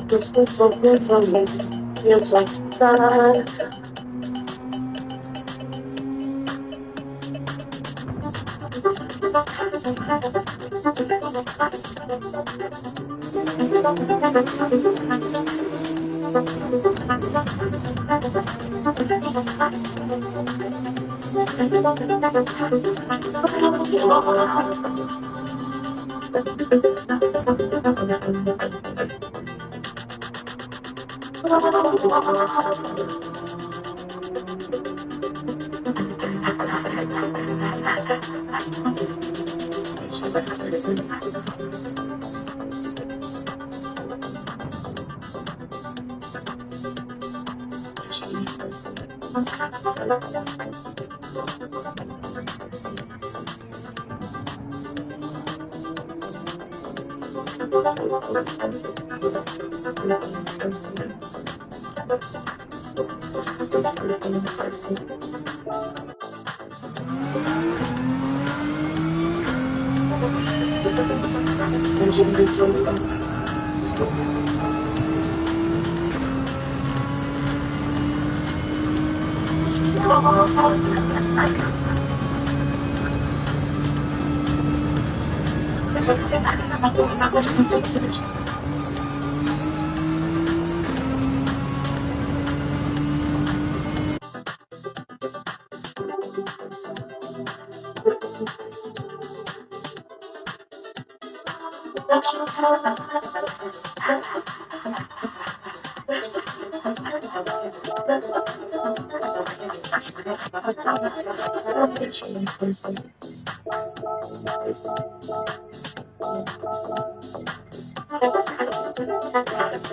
This is so good for me. Feels like that.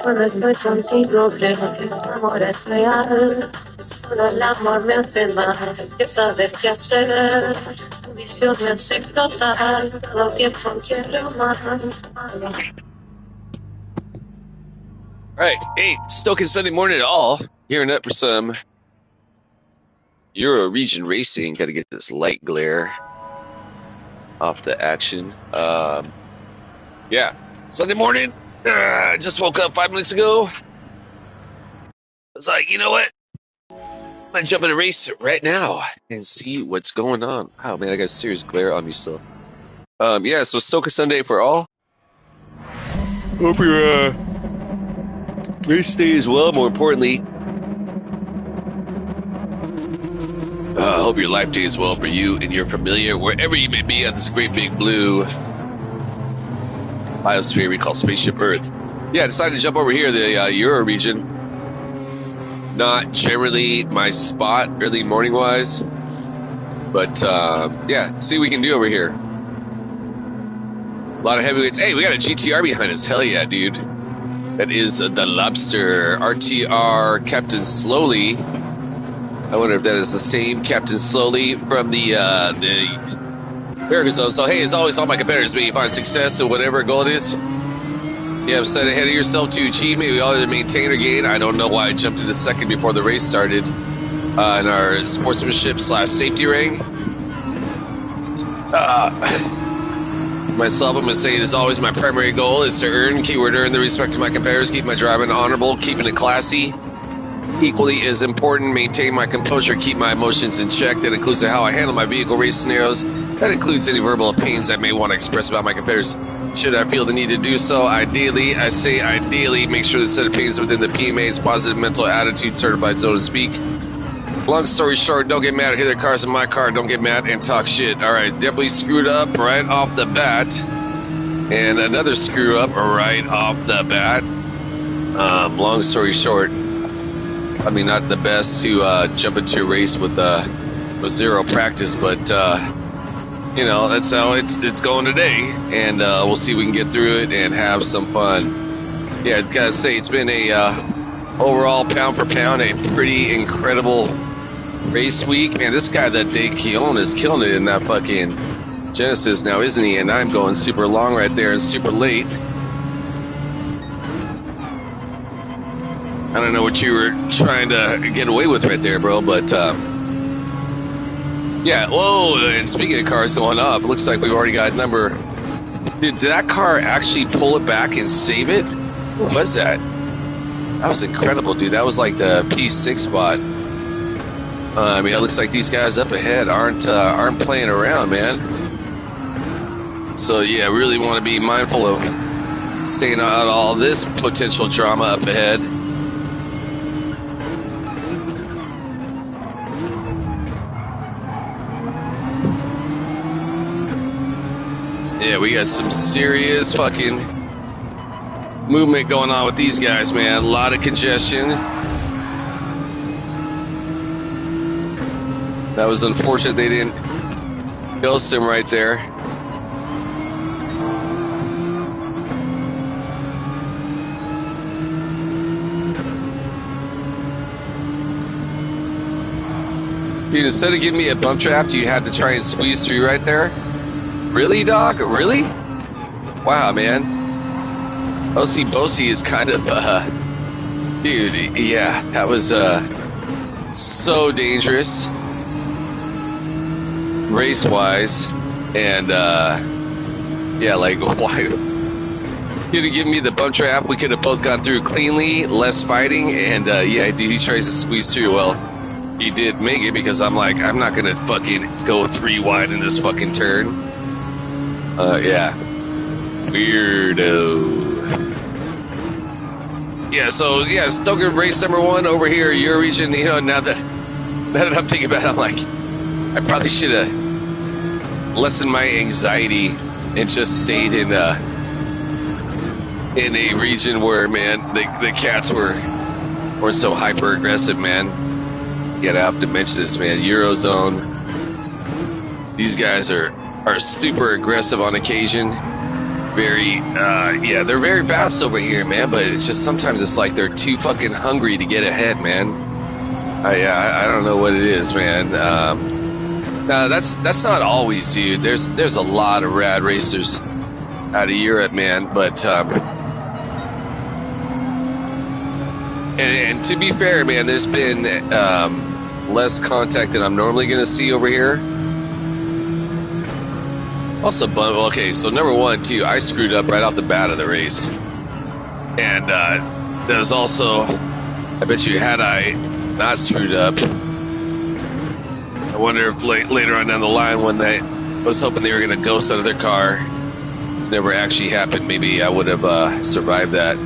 Cuando estoy contigo creo que tu amor es real. Solo el amor me hace mal, que sabes qué hacer. Tu visión me hace explotar, todo el tiempo quiero más. Alright, hey, Stoking Sunday morning to all. Gearing up for some Euro Region racing. Got to get this light glare off the action. Yeah, Sunday morning. I just woke up 5 minutes ago. I was like, you know what? I'm gonna jump in a race right now and see what's going on. Oh man, I got serious glare on me still. Yeah, so Stoking Sunday for all. Hope your race stays well. More importantly, I hope your life stays well for you and your familiar, wherever you may be on this great big blue biosphere we call Spaceship Earth. Yeah, I decided to jump over here, the Euro region. Not generally my spot early morning wise, but yeah, see what we can do over here. A lot of heavyweights. Hey, we got a GTR behind us. Hell yeah, dude. That is the Lobster RTR Captain Slowly. I wonder if that is the same Captain Slowly from the American Zone. So hey, as always, all my competitors, may you find success in whatever goal it is you have set ahead of yourself to achieve. Maybe all either maintain or gain. I don't know why I jumped into second before the race started in our sportsmanship / safety ring. Myself, I'm going to say it is always my primary goal is to earn, keyword earn, the respect of my competitors, keep my driving honorable, keeping it classy. Equally as important, maintain my composure, keep my emotions in check. That includes how I handle my vehicle race scenarios. That includes any verbal opinions I may want to express about my competitors. Should I feel the need to do so, ideally, make sure the set of opinions within the PMA's positive mental attitude certified, so to speak. Long story short, don't get mad at other cars in my car. Don't get mad and talk shit. All right, definitely screwed up right off the bat. And another screw up right off the bat. Long story short, I mean, not the best to jump into a race with zero practice, but you know, that's how it's going today. And we'll see if we can get through it and have some fun. Yeah, I gotta say, it's been a overall pound for pound a pretty incredible race week. Man, this guy that Dave Keown is killing it in that fucking Genesis now, isn't he? And I'm going super long right there and super late. I don't know what you were trying to get away with right there, bro, but yeah, whoa, and speaking of cars going off, it looks like we've already got number... Did that car actually pull it back and save it? What was that? That was incredible, dude. That was like the P6 spot. I mean, it looks like these guys up ahead aren't playing around, man. So yeah, really want to be mindful of staying out of all this potential drama up ahead. Yeah, we got some serious fucking movement going on with these guys, man. A lot of congestion. That was unfortunate they didn't ghost him right there. Dude, instead of giving me a bump trap, you had to try and squeeze through right there? Really, dog? Really? Wow, man. OC Bosi is kind of, dude, yeah, that was, so dangerous, race-wise, and, yeah, like, why? You'd have given me the bump trap, we could have both gone through cleanly, less fighting, and, yeah, dude, he tries to squeeze through. Well, he did make it because I'm like, I'm not gonna fucking go 3 wide in this fucking turn. Yeah. Weirdo. Yeah, so, yeah, Stoker race number 1 over here, your region. You know, now that I'm thinking about it, I'm like, I probably should have lessened my anxiety and just stayed in a region where, man, the cats were so hyper aggressive, man. You gotta have to mention this, man. Eurozone. These guys are super aggressive on occasion. Very, yeah, they're very fast over here, man, but it's just sometimes it's like they're too fucking hungry to get ahead, man. I don't know what it is, man. No, that's not always, dude. There's a lot of rad racers out of Europe, man, but, and to be fair, man, there's been, less contact than I'm normally going to see over here. Also, okay, so number 1, too, I screwed up right off the bat of the race. And there's also, I bet you, had I not screwed up, I wonder if later on down the line when I was hoping they were going to ghost out of their car, it never actually happened, maybe I would have survived that.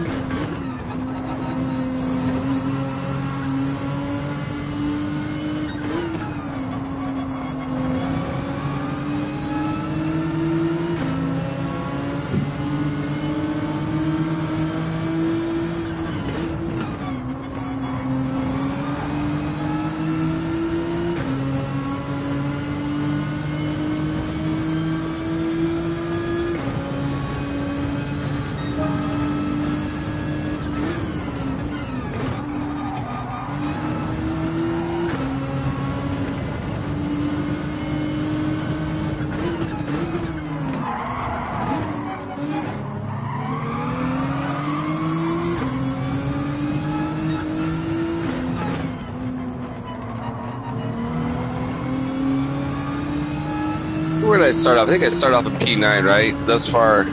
Where did I start off? I think I started off in P9, right? Thus far,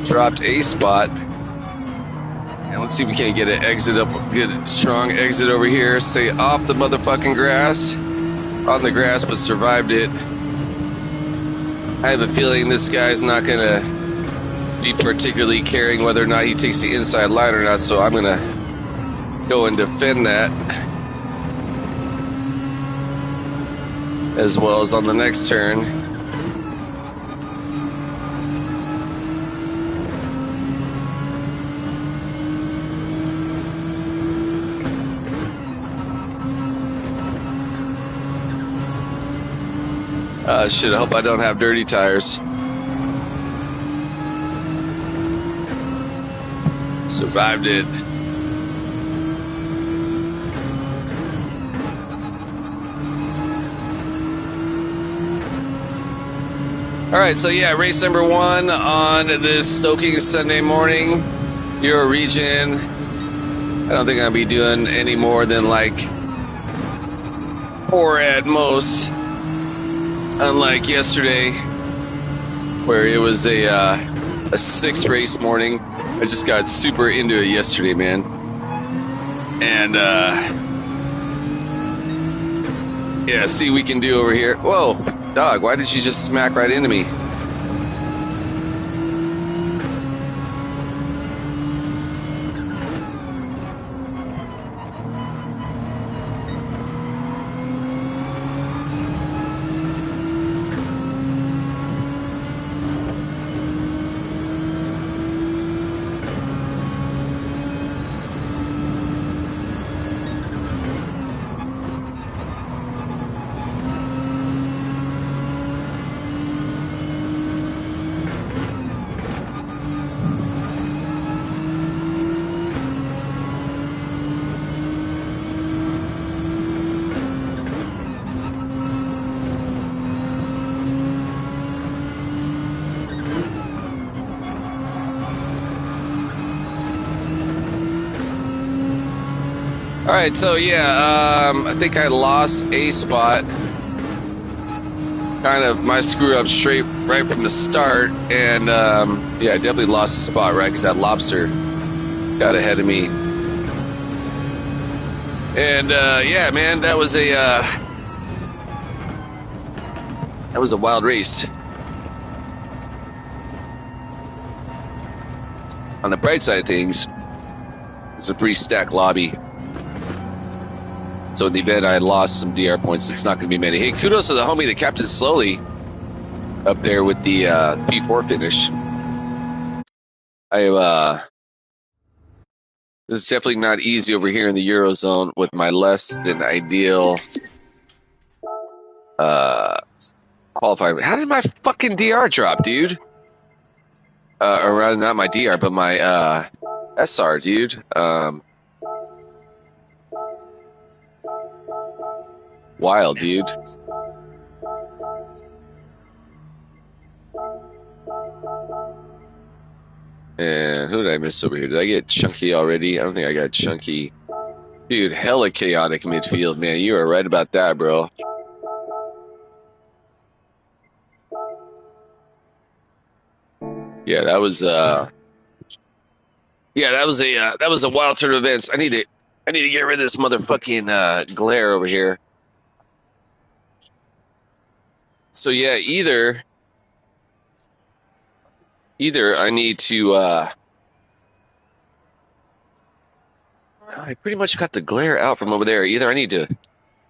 dropped a spot. And let's see if we can't get an exit up, get a strong exit over here. Stay off the motherfucking grass. On the grass, but survived it. I have a feeling this guy's not gonna be particularly caring whether or not he takes the inside line or not, so I'm gonna go and defend that. As well as on the next turn. Shit, I hope I don't have dirty tires. Survived it. Alright, so yeah, race number 1 on this Stoking Sunday morning. Euro region. I don't think I'll be doing any more than like 4 at most. Unlike yesterday, where it was a 6 race morning. I just got super into it yesterday, man. And yeah, see what we can do over here. Whoa, dog, why did you just smack right into me? All right, so yeah, I think I lost a spot. Kind of my screw up straight right from the start, and yeah, I definitely lost a spot, right? Because that lobster got ahead of me. And yeah, man, that was a wild race. On the bright side of things, it's a pretty stacked lobby. So in the event I lost some DR points, it's not going to be many. Hey, kudos to the homie that Captain Slowly up there with the P4 finish. This is definitely not easy over here in the Eurozone with my less than ideal qualifying. How did my fucking DR drop, dude? Or rather, not my DR, but my SR, dude. Wild, dude. And who did I miss over here? Did I get Chunky already? I don't think I got Chunky. Dude, hella chaotic midfield, man. You are right about that, bro. Yeah, that was a wild turn of events. I need to get rid of this motherfucking glare over here. So yeah, either I need to I pretty much got the glare out from over there. Either I need to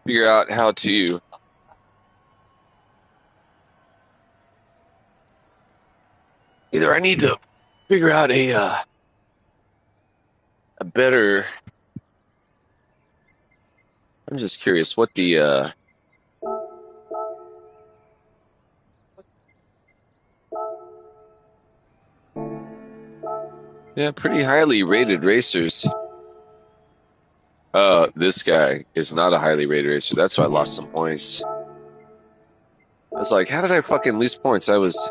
figure out how to figure out a better. I'm just curious what the yeah, pretty highly rated racers. This guy is not a highly rated racer. That's why I lost some points. I was like, how did I fucking lose points? I was.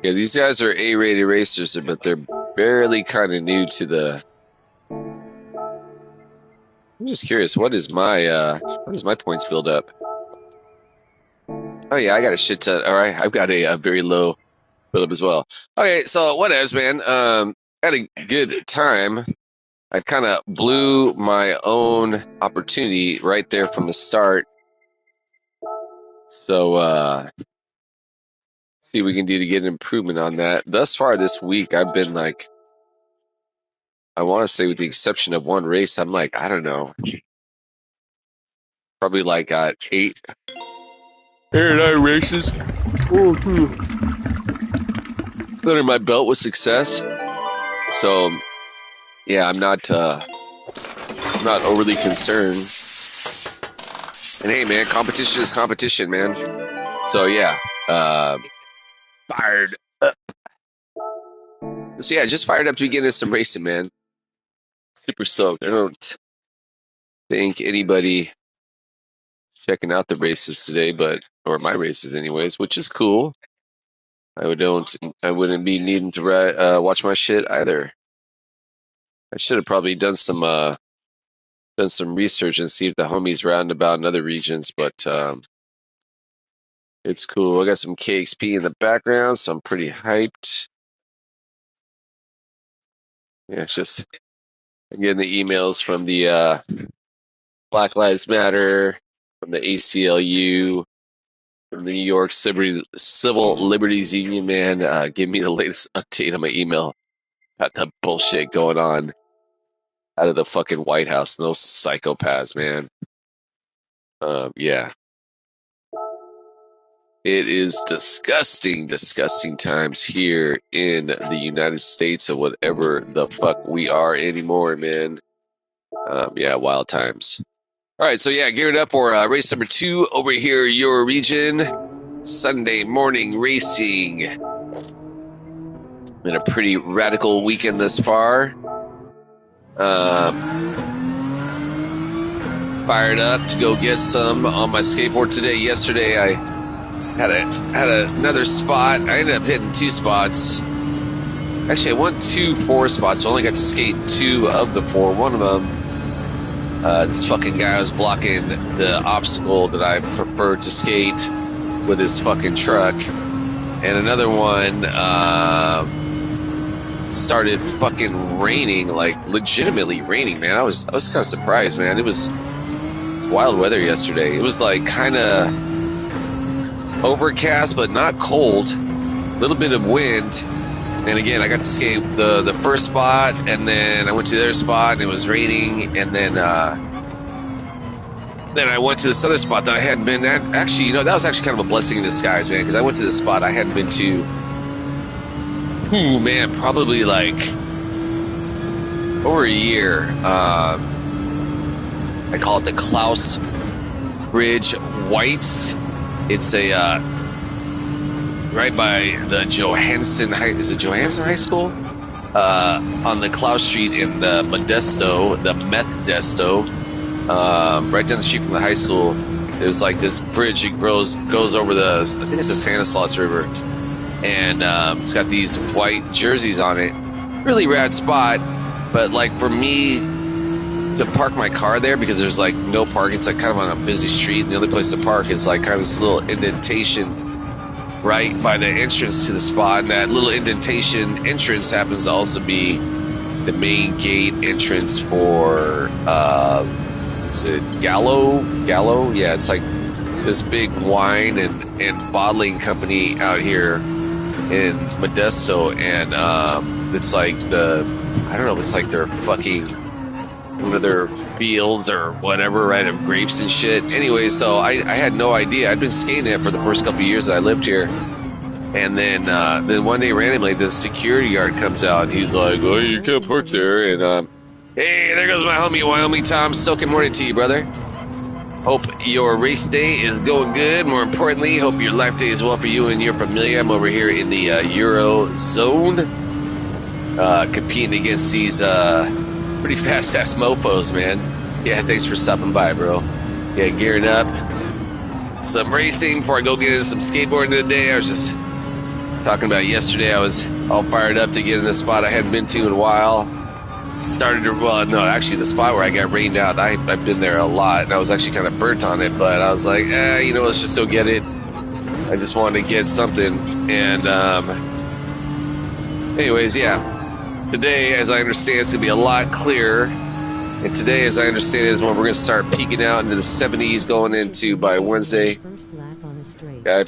Yeah, these guys are A-rated racers, but they're barely kind of new to the. I'm just curious, what is my points build up? Oh yeah, I got a shit ton. All right, I've got a very low build up as well. Okay, so whatevs, man. Had a good time. I kind of blew my own opportunity right there from the start. So see what we can do to get an improvement on that. Thus far this week, I've been like, I want to say with the exception of one race, I'm like, I don't know, probably like 8 or 9 races under my belt with success. So yeah, I'm not overly concerned. And hey, man, competition is competition, man. So yeah, fired up. So yeah, just fired up to begin some racing, man. Super stoked. I don't think anybody checking out the races today, or my races anyways, which is cool. I wouldn't be needing to watch my shit either. I should have probably done some research and see if the homies round about in other regions, but It's cool. I got some KXP in the background, so I'm pretty hyped. Yeah, it's just I'm getting the emails from the Black Lives Matter, from the ACLU, from the New York Civil Liberties Union, man. Give me the latest update on my email about the bullshit going on out of the fucking White House. Those psychopaths, man. Yeah. It is disgusting, disgusting times here in the United States or whatever the fuck we are anymore, man. Yeah, wild times. All right, so yeah, geared up for race number 2 over here, your region. Sunday morning racing. Been a pretty radical weekend thus far. Fired up to go get some on my skateboard today. Yesterday, I had another spot. I ended up hitting 2 spots. Actually, I won 2 4 spots, but I only got to skate 2 of the 4. One of them, this fucking guy was blocking the obstacle that I prefer to skate with his fucking truck. And another one started fucking raining, like legitimately raining, man. I was kind of surprised, man. It was wild weather yesterday. It was like kind of overcast, but not cold. A little bit of wind. And again, I got to skate the first spot, and then I went to the other spot, and it was raining, and then I went to this other spot that I hadn't been at. Actually, that was actually kind of a blessing in disguise, man, because I went to this spot I hadn't been to, probably like over a year. I call it the Klaus Bridge Whites. It's a right by the Johansson High School? On the Klaus Street in the Modesto, right down the street from the high school. There's like this bridge. It goes over the, I think it's the Stanislaus River, and it's got these white jerseys on it. Really rad spot, but like for me to park my car there, because there's like no parking, it's like kind of on a busy street, and the only place to park is like kind of this little indentation right by the entrance to the spot, and that little indentation entrance happens to also be the main gate entrance for is it Gallo? Yeah, it's like this big wine and bottling company out here in Modesto, and it's like it's like their fucking one of their fields or whatever, right, of grapes and shit. Anyway, so I had no idea. I'd been skating it for the first couple of years that I lived here, and then one day randomly the security guard comes out, and he's like, "Oh, you can't park there." And hey, there goes my homie Wyoming Tom. Still good morning to you, brother. Hope your race day is going good. More importantly, hope your life day is well for you and your familia. I'm over here in the Euro zone, competing against these pretty fast ass mofos, man. Yeah, thanks for stopping by, bro. Yeah, gearing up. Some racing before I go get into some skateboarding today. I was just talking about yesterday. I was all fired up to get in the spot I hadn't been to in a while. Actually the spot where I got rained out, I've been there a lot, and I was actually kind of burnt on it, but I was like, let's just go get it. I just wanted to get something, and anyways, yeah. Today, as I understand, it's going to be a lot clearer. And today, as I understand, is when we're going to start peaking out into the 70s going into by Wednesday. Yeah,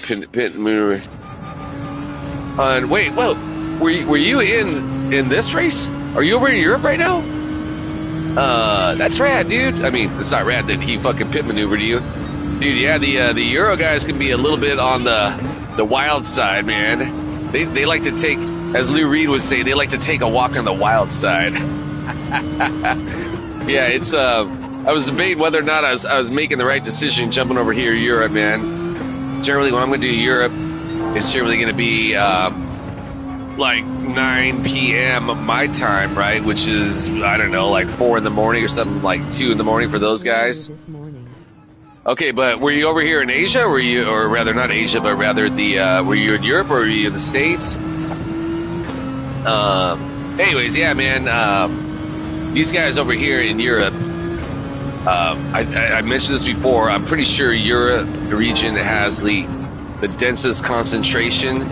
wait, whoa. Were you in this race? Are you over in Europe right now? That's rad, dude. I mean, it's not rad that he fucking pit maneuvered you. Dude, yeah, the Euro guys can be a little bit on the wild side, man. They like to take, as Lou Reed would say, they like to take a walk on the wild side. Yeah, it's I was debating whether or not I was making the right decision jumping over here to Europe, man. Generally, when I'm going to do Europe, it's generally going to be like 9 p.m. my time, right? Which is, I don't know, like 4 in the morning or something, like 2 in the morning for those guys. Okay, but were you over here in Asia, or rather not Asia, but rather were you in Europe, or were you in the States? Anyways, yeah, man, these guys over here in Europe, I mentioned this before, I'm pretty sure Europe region has the the densest concentration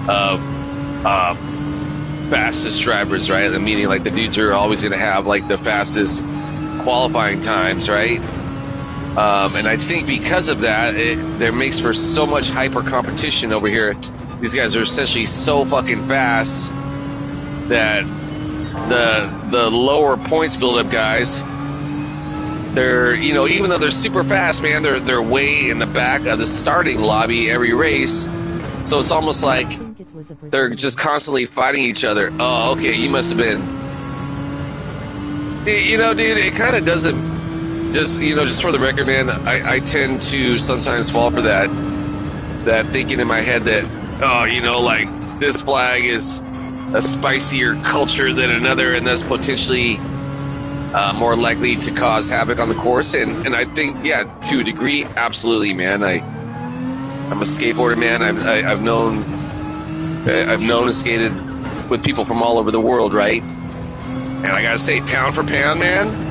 of fastest drivers, right? Meaning like the dudes are always going to have like the fastest qualifying times, right? And I think because of that, there makes for so much hyper competition over here. These guys are essentially so fucking fast that the lower points build-up guys, they're, you know, even though they're super fast, man, they're way in the back of the starting lobby every race. So it's almost like they're just constantly fighting each other. Oh, okay, you must have been. You know, dude, it kind of doesn't. Just for the record, man, I tend to sometimes fall for that thinking in my head that, oh, you know, like this flag is a spicier culture than another, and that's potentially more likely to cause havoc on the course. And I think, yeah, to a degree, absolutely, man. I'm a skateboarder, man. I've known and skated with people from all over the world, right? And I gotta say, pound for pound, man,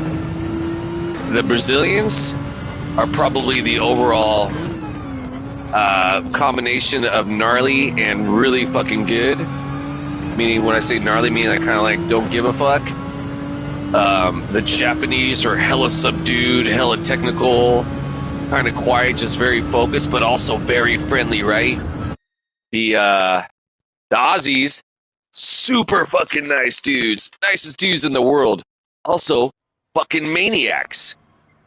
the Brazilians are probably the overall combination of gnarly and really fucking good. Meaning, when I say gnarly, meaning I kind of like don't give a fuck. The Japanese are hella subdued, hella technical, kind of quiet, just very focused, but also very friendly, right? The Aussies, super fucking nice dudes, nicest dudes in the world. Also, fucking maniacs.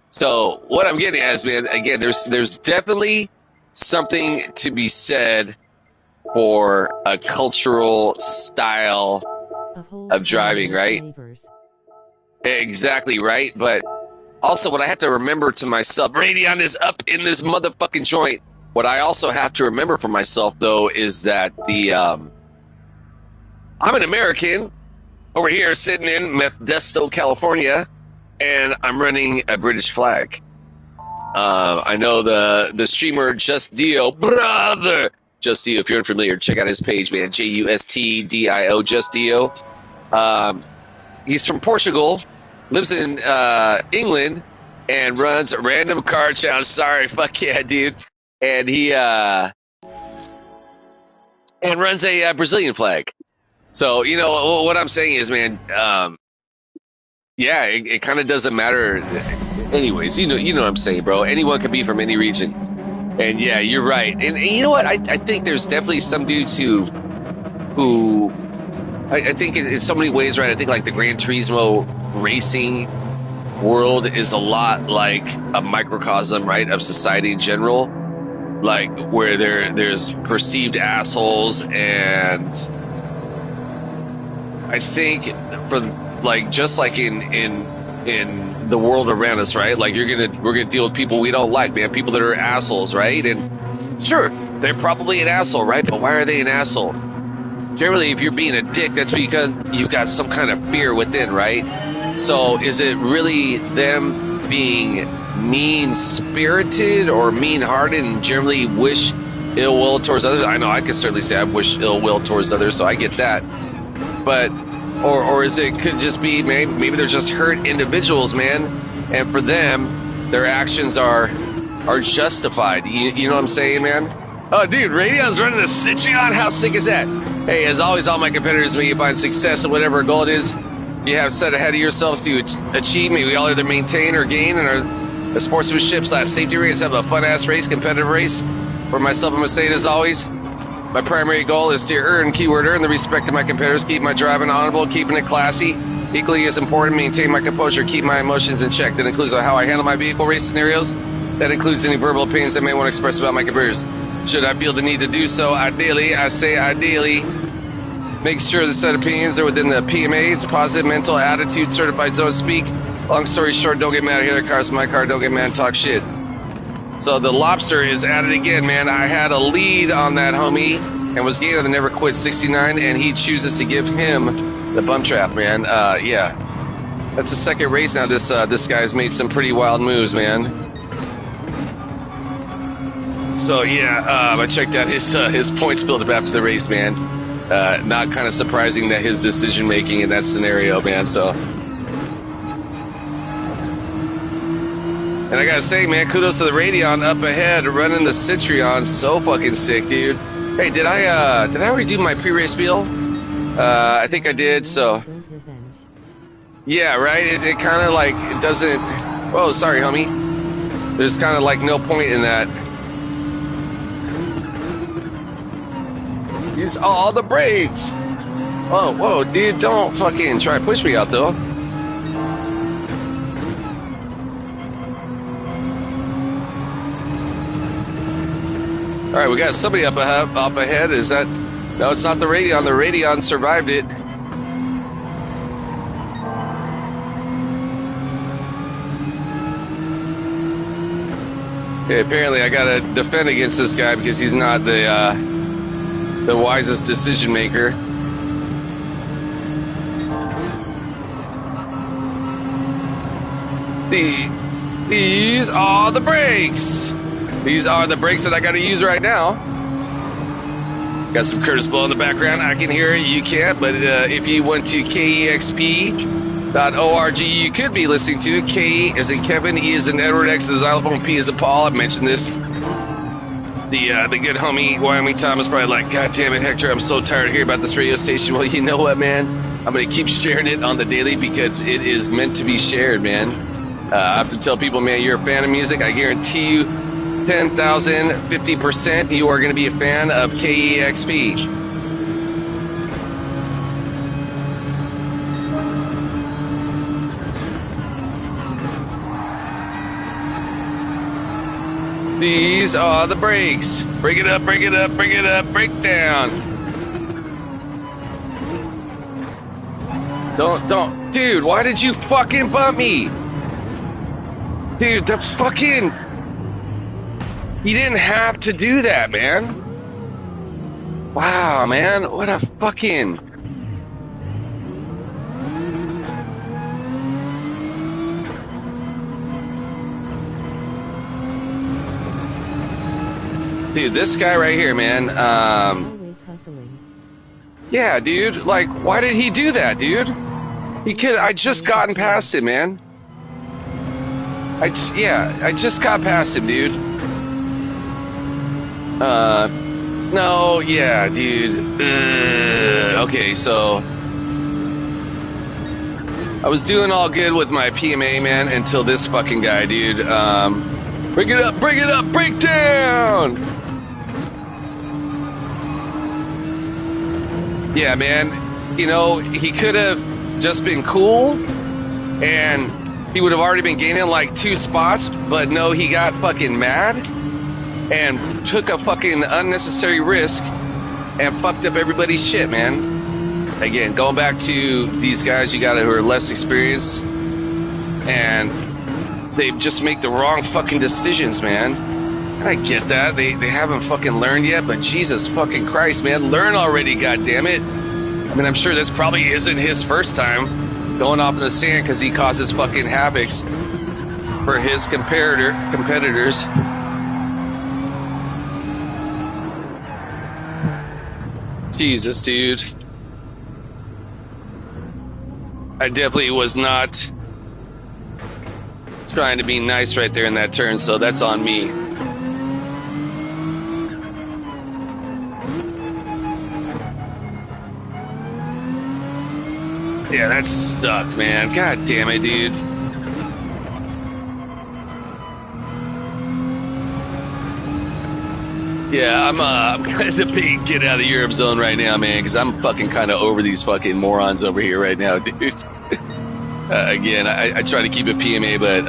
So what I'm getting at is, man, again, there's definitely something to be said for a cultural style of driving, right? Exactly, right? But also what I have to remember to myself, Radeon is up in this motherfucking joint. What I also have to remember for myself, though, is that I'm an American over here sitting in Modesto, California, and I'm running a British flag. I know the streamer Just Dio, brother. Just Dio, if you're unfamiliar, check out his page, man. JUSTDIO, Just Dio. He's from Portugal, lives in England, and runs a random car challenge. Sorry, fuck yeah, dude. And he runs a Brazilian flag. So, you know, what I'm saying is, man, yeah, it kind of doesn't matter. Anyways, you know what I'm saying, bro. Anyone can be from any region. And yeah, you're right. And you know what? I think there's definitely some dudes who I think in so many ways, right? I think like the Gran Turismo racing world is a lot like a microcosm, right, of society in general. Like where there's perceived assholes, and I think for like just like in the world around us, right? Like we're gonna deal with people we don't like, man. People that are assholes, right? And sure, they're probably an asshole, right? But why are they an asshole? Generally, if you're being a dick, that's because you've got some kind of fear within, right? So is it really them being mean-spirited or mean-hearted and generally wish ill will towards others? I know I can certainly say I wish ill will towards others, so I get that. But or is it could just be maybe they're just hurt individuals, man, and for them their actions are justified. You know what I'm saying, man? Oh, dude, Radion's running a Citroen. How sick is that? Hey, as always, all my competitors, may you find success in whatever goal it is you have set ahead of yourselves to achieve. May we all either maintain or gain in our sportsmanship / safety race. Have a fun-ass race, competitive race. For myself, I'm going to say it as always. My primary goal is to earn the respect of my competitors, keep my driving honorable, keeping it classy. Equally as important, maintain my composure, keep my emotions in check. That includes how I handle my vehicle race scenarios. That includes any verbal opinions I may want to express about my competitors. Should I feel the need to do so, ideally, make sure the set opinions are within the PMA. It's a positive mental attitude certified zone speak. Long story short, don't get mad at the other cars in my car. Don't get mad and talk shit. So the Lobster is at it again, man. I had a lead on that homie and was getting the Never Quit 69, and he chooses to give him the bump trap, man. Yeah. That's the second race now. This guy's made some pretty wild moves, man. So yeah, I checked out his points build up after the race, man. Not kind of surprising that his decision making in that scenario, man. So And I gotta say, man, kudos to the Radeon up ahead running the Citrion. So fucking sick, dude. Hey, did I redo my pre-race meal? I think I did, so. Yeah, right? It kind of like, it doesn't. Whoa, sorry, homie. There's kind of like no point in that. Use all the brakes. Oh, whoa, dude, don't fucking try to push me out, though. All right, we got somebody up ahead. Is that? No, it's not the Radeon. The Radeon survived it. Okay, apparently I gotta defend against this guy because he's not the wisest decision maker. These are the brakes. These are the brakes that I gotta use right now. Got some Curtis Blow in the background. I can hear it. You can't. But if you went to KEXP.org, you could be listening to K as in Kevin, E as in Edward, X as in xylophone, P as in Paul. I've mentioned this. The good homie Wyoming Tom is probably like, God damn it, Hector, I'm so tired of hearing about this radio station. Well, you know what, man? I'm going to keep sharing it on the daily because it is meant to be shared, man. I have to tell people, man, you're a fan of music. I guarantee you 10,000, 50%, you are going to be a fan of KEXP. These are the brakes. Break it up, break it up, break it up, break down. Don't. Dude, why did you fucking bump me? Dude, the fucking... You didn't have to do that, man. Wow, man. What a fucking... Dude, this guy right here, man. Yeah, dude. Like, why did he do that, dude? He could. I just gotten past him, man. I just got past him, dude. No, yeah, dude. Okay, so I was doing all good with my PMA, man, until this fucking guy, dude. Bring it up, break down. Yeah, man. You know, he could have just been cool, and he would have already been gaining like 2 spots, but no, he got fucking mad and took a fucking unnecessary risk and fucked up everybody's shit, man. Again, going back to these guys who are less experienced, and they just make the wrong fucking decisions, man. And I get that. They haven't fucking learned yet, but Jesus fucking Christ, man. Learn already, goddammit. I mean, I'm sure this probably isn't his first time going off in the sand because he causes fucking havocs for his competitors. Jesus, dude. I definitely was not trying to be nice right there in that turn, so that's on me. Yeah, that sucked, man. God damn it, dude. Yeah, I'm kind of debating get out of the Europe zone right now, man, because I'm fucking kind of over these fucking morons over here right now, dude. Again, I try to keep it PMA, but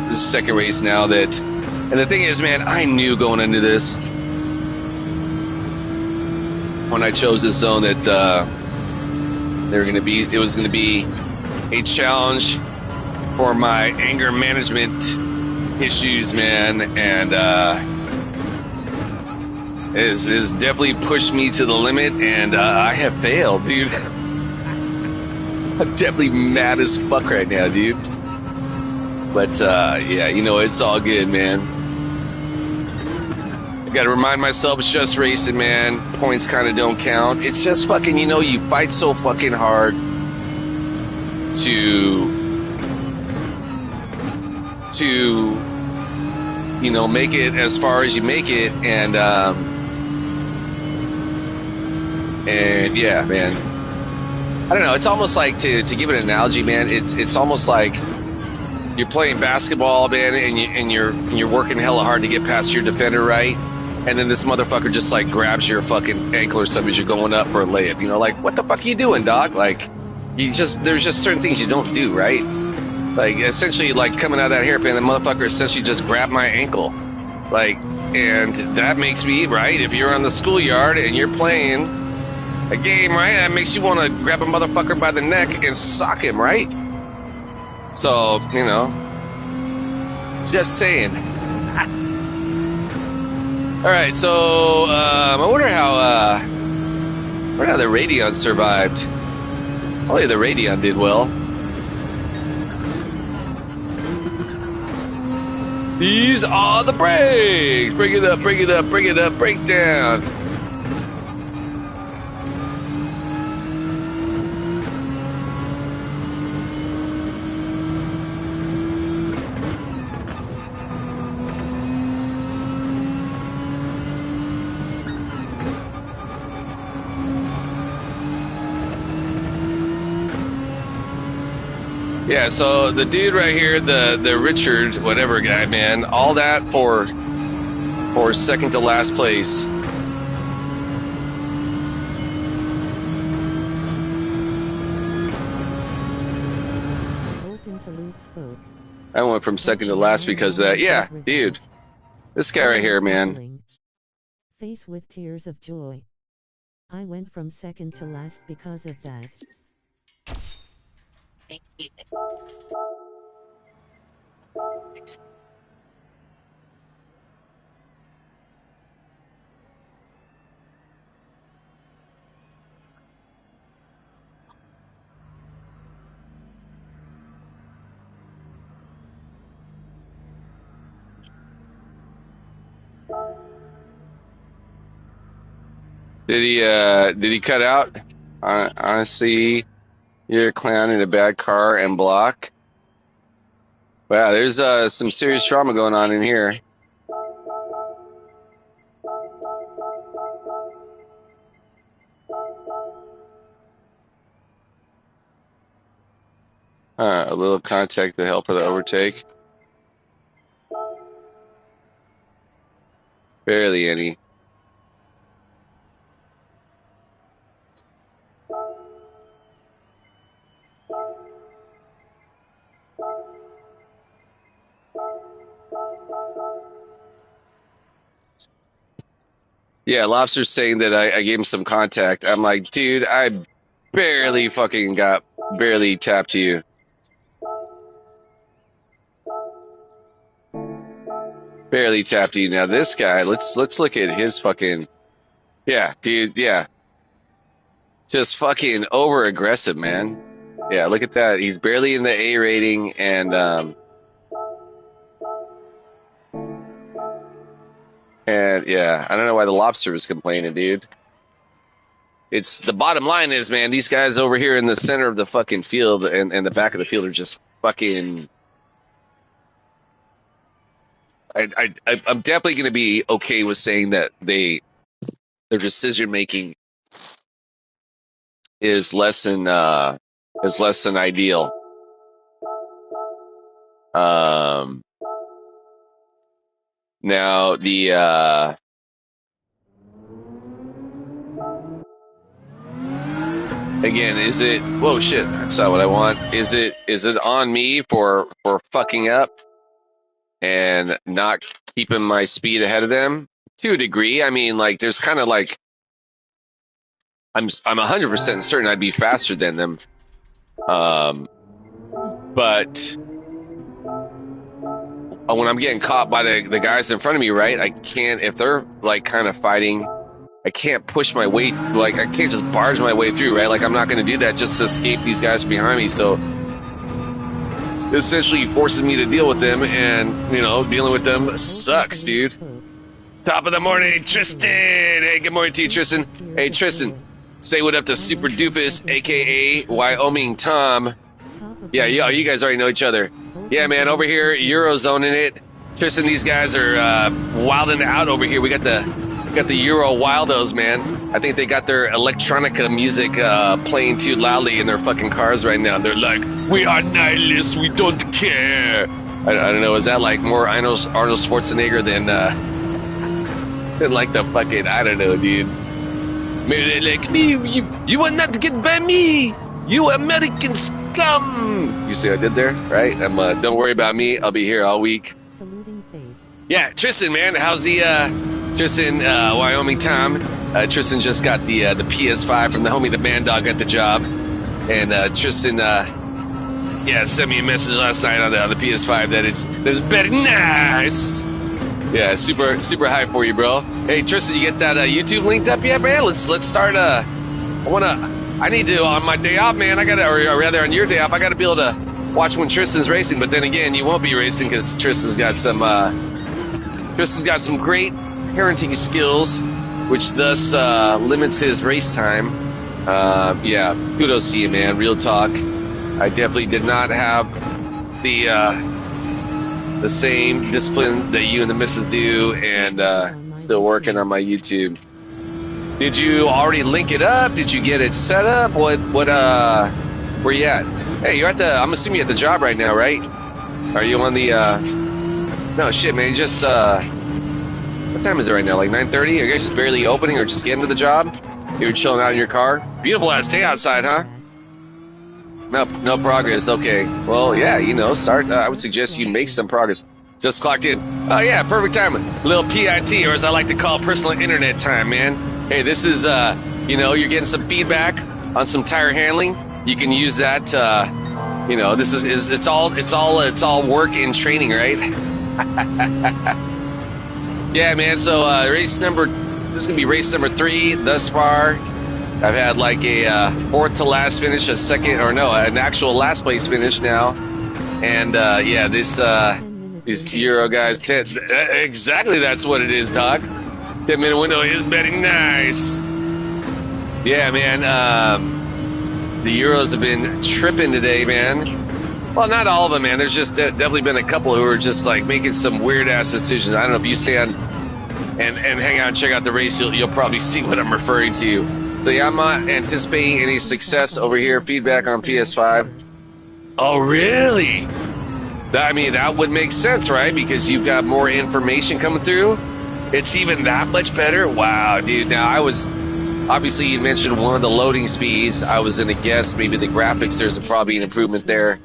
this is the second race now that... And the thing is, man, I knew going into this, when I chose this zone, that it was going to be a challenge for my anger management issues, man, and it has definitely pushed me to the limit, and I have failed, dude. I'm definitely mad as fuck right now, dude. But, yeah, you know, it's all good, man. I gotta remind myself it's just racing, man. Points kind of don't count. It's just fucking, you know, you fight so fucking hard to you know, make it as far as you make it, and yeah, man. I don't know. It's almost like, to give an analogy, man. It's almost like you're playing basketball, man, and you're working hella hard to get past your defender, right? And then this motherfucker just like grabs your fucking ankle or something as you're going up for a layup. You know, like, what the fuck are you doing, dog? Like, there's just certain things you don't do, right? Like, essentially, like, coming out of that hairpin, the motherfucker essentially just grabbed my ankle. Like, and that makes me, right, if you're on the schoolyard and you're playing a game, right, that makes you want to grab a motherfucker by the neck and sock him, right? So, you know, just saying. All right, so I wonder how the Radeon survived. Only the Radeon did well. These are the brakes. Bring it up, bring it up, bring it up, break down. Yeah, so the dude right here, the Richard whatever guy, man, all that for second to last place. I went from second to last because of that. Yeah, dude, this guy right here, man. Face with tears of joy. I went from second to last because of that. Did he cut out? Honestly, you're a clown in a bad car and block. Wow, there's some serious trauma going on in here. A little contact to help with the overtake. Barely any. Yeah, Lobster's saying that I gave him some contact. I'm like, dude, I barely tapped you. Barely tapped you. Now this guy, let's look at his fucking, yeah, dude, yeah. Just fucking over aggressive, man. Yeah, look at that. He's barely in the A rating, and yeah, I don't know why the Lobster was complaining, dude. It's the bottom line is, man, these guys over here in the center of the fucking field and the back of the field are just fucking. I'm definitely going to be okay with saying that their decision making is less than ideal. Now the again, is it? Whoa, shit! That's not what I want. Is it on me for fucking up and not keeping my speed ahead of them to a degree? I mean, like, there's kind of like I'm 100% certain I'd be faster than them, but when I'm getting caught by the guys in front of me, right? I can't, if they're like kind of fighting, I can't push my way, like I can't just barge my way through, right? Like I'm not going to do that just to escape these guys behind me. So essentially forces me to deal with them, and you know, dealing with them sucks, dude. Top of the morning, Tristan. Hey, good morning to you, Tristan. Hey, Tristan, say what up to Super Doofus, aka Wyoming Tom. Yeah, you guys already know each other. Yeah, man, over here, Eurozoning it. Tristan, these guys are wilding out over here. We got the Euro Wildos, man. I think they got their electronica music playing too loudly in their fucking cars right now. They're like, we are nihilists, we don't care. I don't know, is that like more Arnold Schwarzenegger than like the fucking, I don't know, dude. Maybe they're like, me, you will not get by me, you American scum. You see what I did there, right? Don't worry about me, I'll be here all week. Saluting face. Yeah, Tristan, man, how's the Tristan, Wyoming Tom? Tristan just got the PS5 from the homie, the Man Dog at the job, and Tristan, sent me a message last night on the PS5 that it's very nice. Yeah, super hype for you, bro. Hey, Tristan, you get that YouTube linked up yet, man? Let's start. I need to on my day off, man. Or rather on your day off, I gotta be able to watch when Tristan's racing. But then again, you won't be racing because Tristan's got some great parenting skills, which thus limits his race time. Kudos to you, man. Real talk. I definitely did not have the same discipline that you and the missus do, and still working on my YouTube. Did you already link it up? Did you get it set up? Where you at? Hey, you're I'm assuming you're at the job right now, right? Are you on the, no shit, man, you just, what time is it right now? Like 9:30? Are you guys just barely opening or just getting to the job? You're chilling out in your car? Beautiful ass day outside, huh? No progress. Okay. Well, yeah, start. I would suggest you make some progress. Just clocked in. Oh, yeah, perfect time. Little PIT, or as I like to call personal internet time, man. Hey, this is, you're getting some feedback on some tire handling. You can use that, this is it's all work and training, right? Yeah, man. So, this is going to be race number 3 thus far. I've had like a fourth to last finish, an actual last place finish now, and these Euro guys, exactly that's what it is, dog. 10-minute window is very nice. Yeah, man. The Euros have been tripping today, man. Well, not all of them, man. There's just definitely been a couple who are just like making some weird ass decisions. I don't know if you stay on and hang out and check out the race, you'll probably see what I'm referring to. So yeah, I'm not anticipating any success over here. Feedback on PS5. Oh, really? That would make sense, right? Because you've got more information coming through. It's even that much better? Wow, dude. Now, obviously you mentioned one of the loading speeds. I was going to guess maybe the graphics, there's probably an improvement there.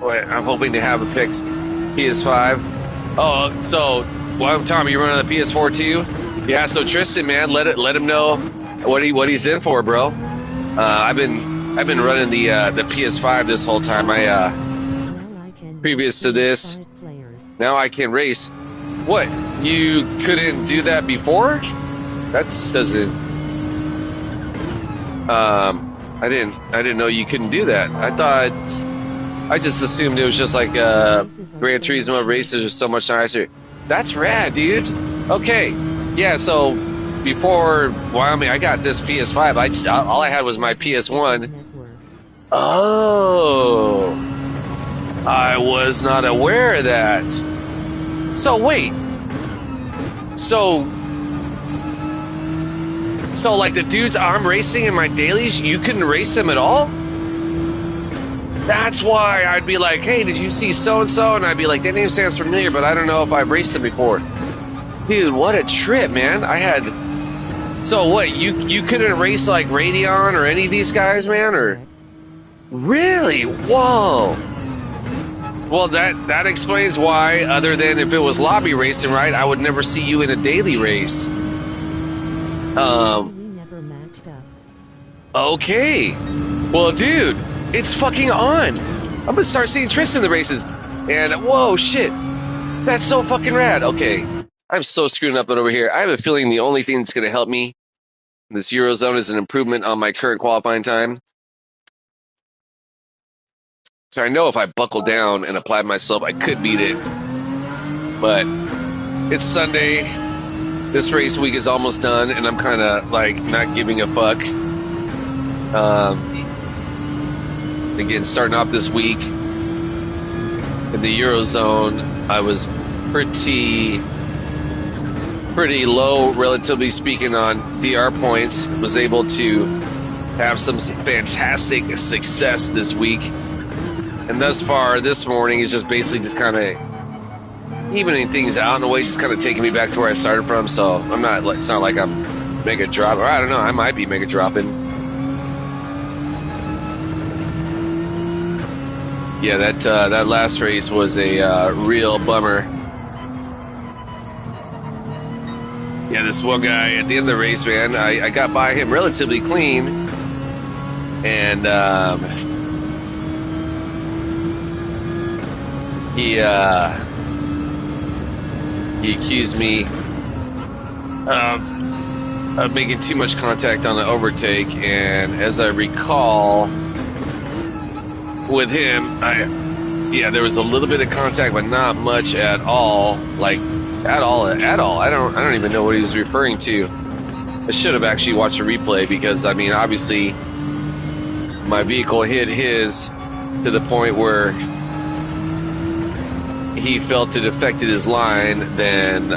Wait, I'm hoping to have a fixed PS5. Oh, so, Tom, you running on the PS4 too? Yeah, so Tristan, man, let him know what he's in for, bro. I've been running the PS5 this whole time. Previous to this, now I can race. What? You couldn't do that before? That doesn't. I didn't know you couldn't do that. I just assumed it was just like Gran Turismo races are so much nicer. That's rad, dude. Okay. Yeah, so before Wyoming, I got this PS5. All I had was my PS1. Oh, I was not aware of that. So wait, so like the dudes I'm racing in my dailies, you couldn't race them at all? That's why I'd be like, hey, did you see so-and-so? And I'd be like, that name sounds familiar, but I don't know if I've raced them before. Dude, what a trip, man. So what, you couldn't race like Radeon or any of these guys, man? Or really? Whoa. Well, that explains why, other than if it was lobby racing, right, I would never see you in a daily race. We never matched up. Okay. Well, dude, it's fucking on. I'm gonna start seeing Tristan in the races. And, whoa, shit. That's so fucking rad. Okay. I'm so screwing up over here. I have a feeling the only thing that's going to help me in this Eurozone is an improvement on my current qualifying time. So I know if I buckle down and apply myself, I could beat it. But it's Sunday. This race week is almost done, and I'm kind of like not giving a fuck. Again, starting off this week. And the Eurozone, I was pretty low, relatively speaking, on DR points. Was able to have some fantastic success this week. And thus far, this morning is just basically just kind of evening things out in a way, just kind of taking me back to where I started from. So I'm not, it's not like I'm mega drop, or I don't know, I might be mega dropping. Yeah, that last race was a real bummer. Yeah, this one guy at the end of the race, man, I got by him relatively clean, and he accused me of making too much contact on the overtake, and as I recall, with him, there was a little bit of contact, but not much at all. Like at all. I don't even know what he was referring to. I should have actually watched the replay, because I mean, obviously, my vehicle hit his to the point where he felt it affected his line. Then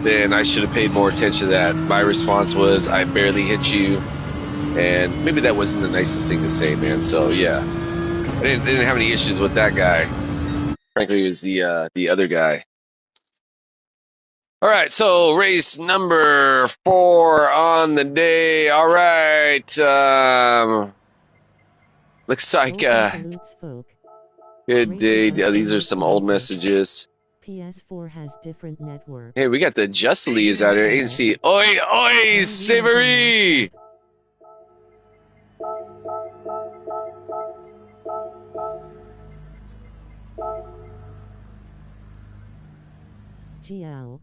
then I should have paid more attention to that. My response was, I barely hit you. And maybe that wasn't the nicest thing to say, man. So yeah, I didn't have any issues with that guy. Frankly, it was the other guy. All right, so race number 4 on the day. All right, looks like good day. These are some old messages. PS4 has different network. Hey, we got the Justlees out here. ANC. Oi, oi, Savory! GL.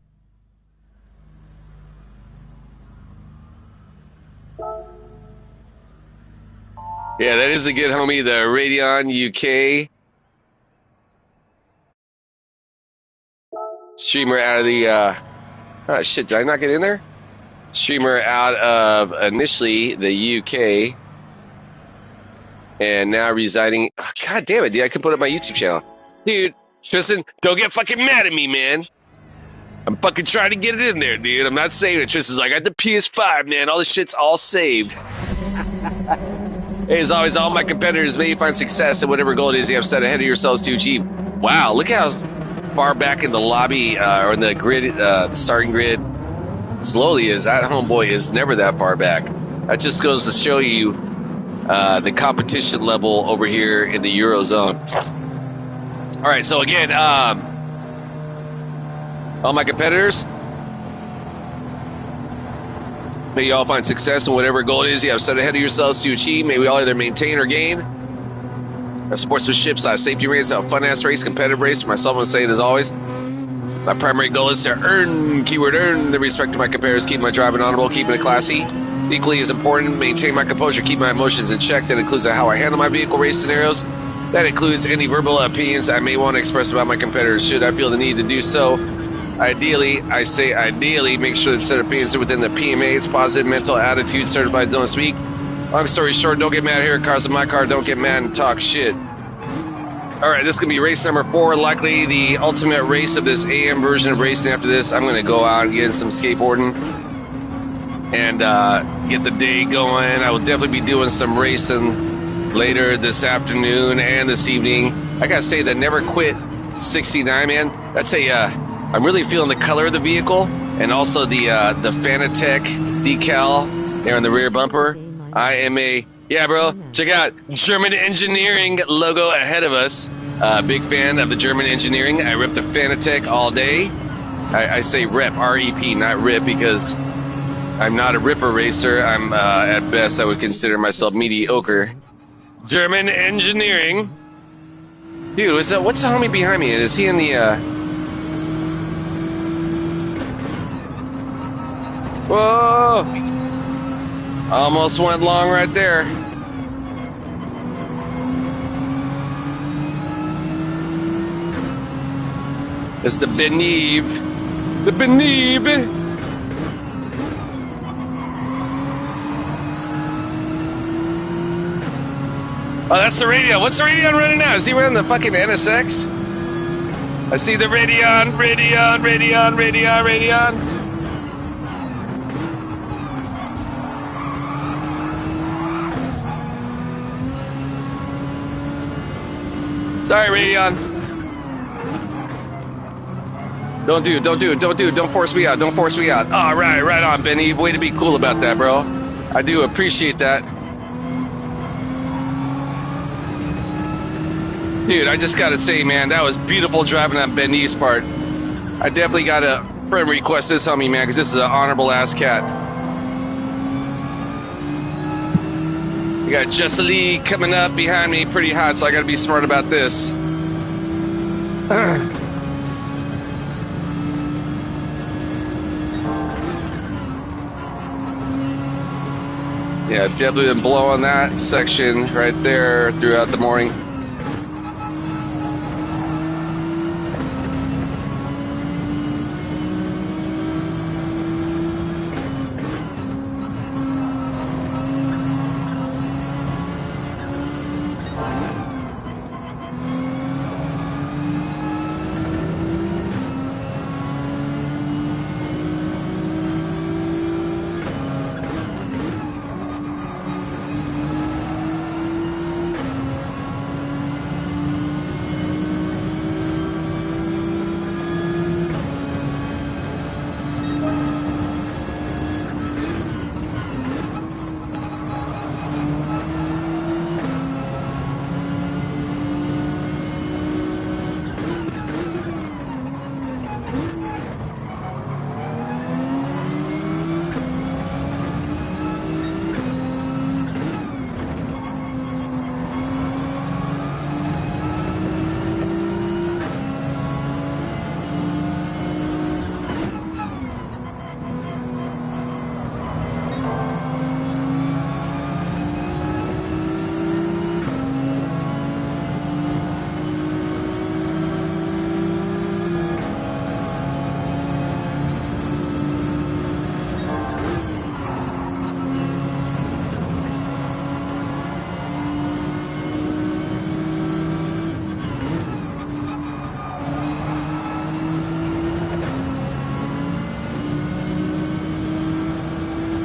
Yeah, that is a good homie, the Radeon UK streamer out of the oh shit, did I not get in there? Streamer out of initially the UK and now residing, oh, god damn it, dude, I can put up my YouTube channel. Dude, Tristan, don't get fucking mad at me, man. I'm fucking trying to get it in there, dude. I'm not saving it. Tristan's like, I got the PS5, man. All this shit's all saved. Hey, as always, all my competitors may find success at whatever goal it is you have set ahead of yourselves to achieve. Wow, look how far back in the lobby or in the grid, the starting grid, slowly is. That homeboy is never that far back. That just goes to show you the competition level over here in the Eurozone. All right, so again, all my competitors, may you all find success in whatever goal it is you have set ahead of yourselves to achieve. May we all either maintain or gain. A sportsmanship / safety race, a fun-ass race, competitive race. For myself, I'm saying as always, my primary goal is to earn, keyword earn, the respect of my competitors, keep my driving honorable, keeping it classy. Equally as important, maintain my composure, keep my emotions in check. That includes how I handle my vehicle race scenarios. That includes any verbal opinions I may want to express about my competitors, should I feel the need to do so. Ideally, I say ideally, make sure that said opinions are within the PMA. It's positive mental attitude, certified don't speak. Long story short, don't get mad here. Cars in my car, don't get mad and talk shit. All right, this is going to be race number 4, likely the ultimate race of this AM version of racing. After this, I'm going to go out and get in some skateboarding and get the day going. I will definitely be doing some racing later this afternoon and this evening. I got to say, the Never Quit 69, man, that's I'm really feeling the color of the vehicle and also the Fanatec decal there on the rear bumper. I am yeah, bro, check out German Engineering logo ahead of us. Big fan of the German Engineering. I rep the Fanatec all day. I say rep, R-E-P, not rip, because I'm not a ripper racer. I'm, at best, I would consider myself mediocre. German Engineering. Dude, what's the homie behind me? Is he in the, Whoa! Almost went long right there. It's the Benive. The Benive. Oh, that's the Radeon. What's the Radeon running now? Is he running the fucking NSX? I see the Radeon. Sorry, Radeon. Don't force me out. Don't force me out. All right, right on, Benny. Way to be cool about that, bro. I do appreciate that. Dude, I just gotta say, man, that was beautiful driving on Benny's part. I definitely gotta friend request this on me, man, because this is an honorable ass cat. We got Jessa Lee coming up behind me pretty hot, so I gotta be smart about this. Yeah, definitely been blowing that section right there throughout the morning.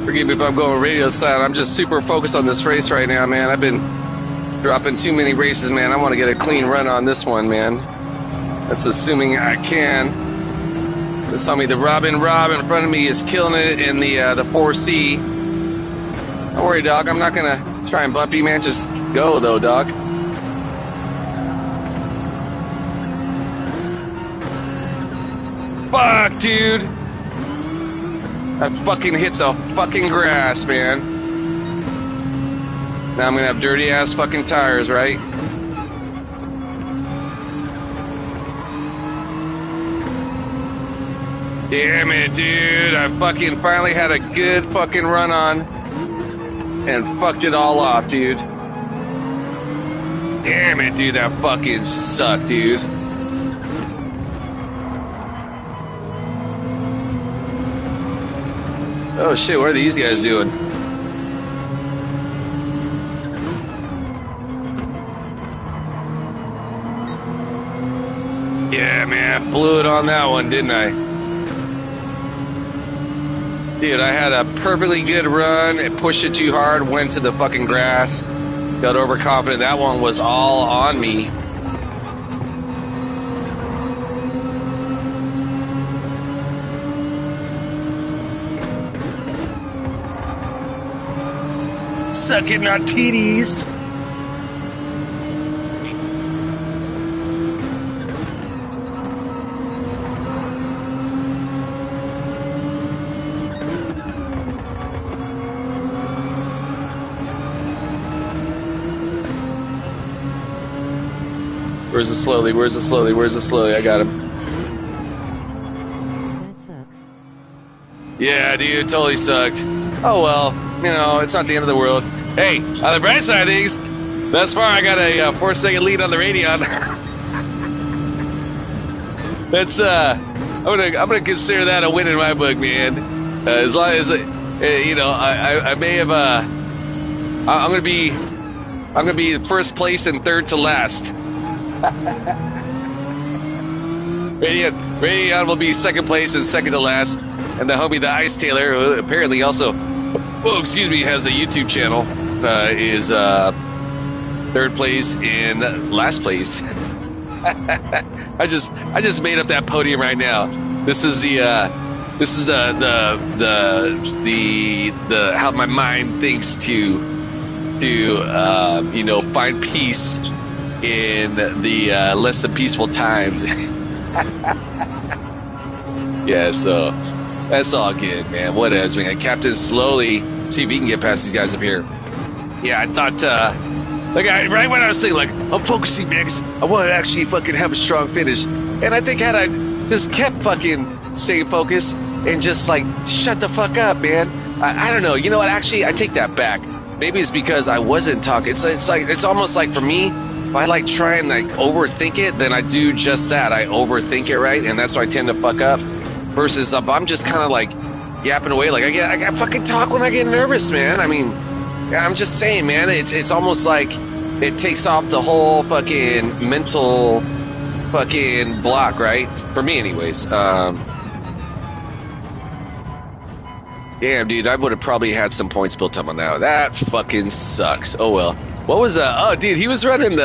Forgive me if I'm going radio silent. I'm just super focused on this race right now, man. I've been dropping too many races, man. I want to get a clean run on this one, man. That's assuming I can. This saw me the Robin Rob in front of me is killing it in the 4C. Don't worry, dog. I'm not gonna try and bump you, man. Just go though, dog. Fuck, dude. I fucking hit the fucking grass, man. Now I'm gonna have dirty ass fucking tires, right? Damn it, dude. I fucking finally had a good fucking run on and fucked it all off, dude. Damn it, dude. That fucking sucked, dude. Oh shit, what are these guys doing? Yeah, man, blew it on that one, didn't I? Dude, I had a perfectly good run, it pushed it too hard, went to the fucking grass, got overconfident. That one was all on me. Sucking not titties. Where's the slowly? Where's the slowly? Where's the slowly? I got him. That sucks. Yeah, dude, totally sucked. Oh well, you know, it's not the end of the world. Hey, on the bright side of things, thus far I got a 4-second lead on the Radeon. That's I'm gonna consider that a win in my book, man. As long as you know, I may have I'm I'm gonna be first place and third to last. Radion will be second place and second to last, and the homie the Ice Taylor, who apparently also, has a YouTube channel, is third place and last place. I just made up that podium right now. This is the how my mind thinks to find peace in the less than peaceful times. Yeah, so that's all good, man. What else? We got Captain Slowly. See if we can get past these guys up here. Yeah, I thought right when I was saying, like, I'm focusing, man, 'cause I want to actually fucking have a strong finish. And I think had I just kept fucking staying focused and just, like, shut the fuck up, man. I don't know. You know what? Actually, I take that back. Maybe it's because I wasn't talking. It's almost like for me, if I, like, try and, like, overthink it, then I do just that. I overthink it, right? And that's why I tend to fuck up. Versus if I'm just kind of, like, yapping away. Like, I fucking talk when I get nervous, man. I mean, I'm just saying, man, it's almost like it takes off the whole fucking mental fucking block, right? For me, anyways. Damn, dude, I would have probably had some points built up on that. That fucking sucks. Oh, well. What was oh, dude, he was running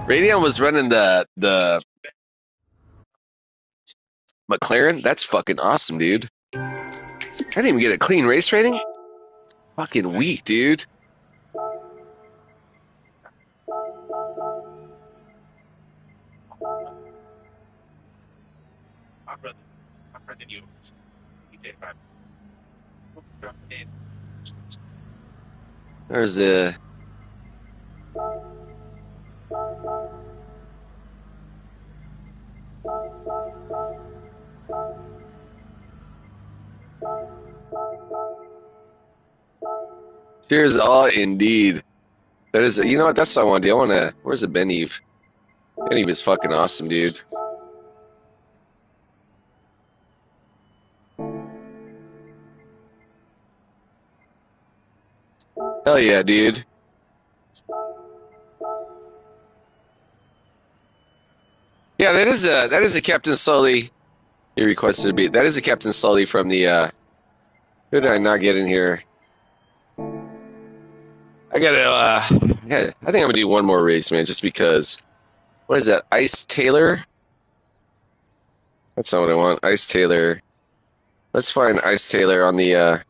Radion was running the McLaren? That's fucking awesome, dude. I didn't even get a clean race rating? Fucking weak, dude. There's a... Cheers, all indeed. That is, you know what? That's what I want to do. I want to. Where's the Ben Eve? Ben Eve is fucking awesome, dude. Hell yeah, dude. Yeah, that is a Captain Sully. He requested to be. That is a Captain Sully from the. Who did I not get in here? I gotta. Yeah, I think I'm gonna do one more race, man, just because. What is that? Ice Taylor? That's not what I want. Ice Taylor. Let's find Ice Taylor on the.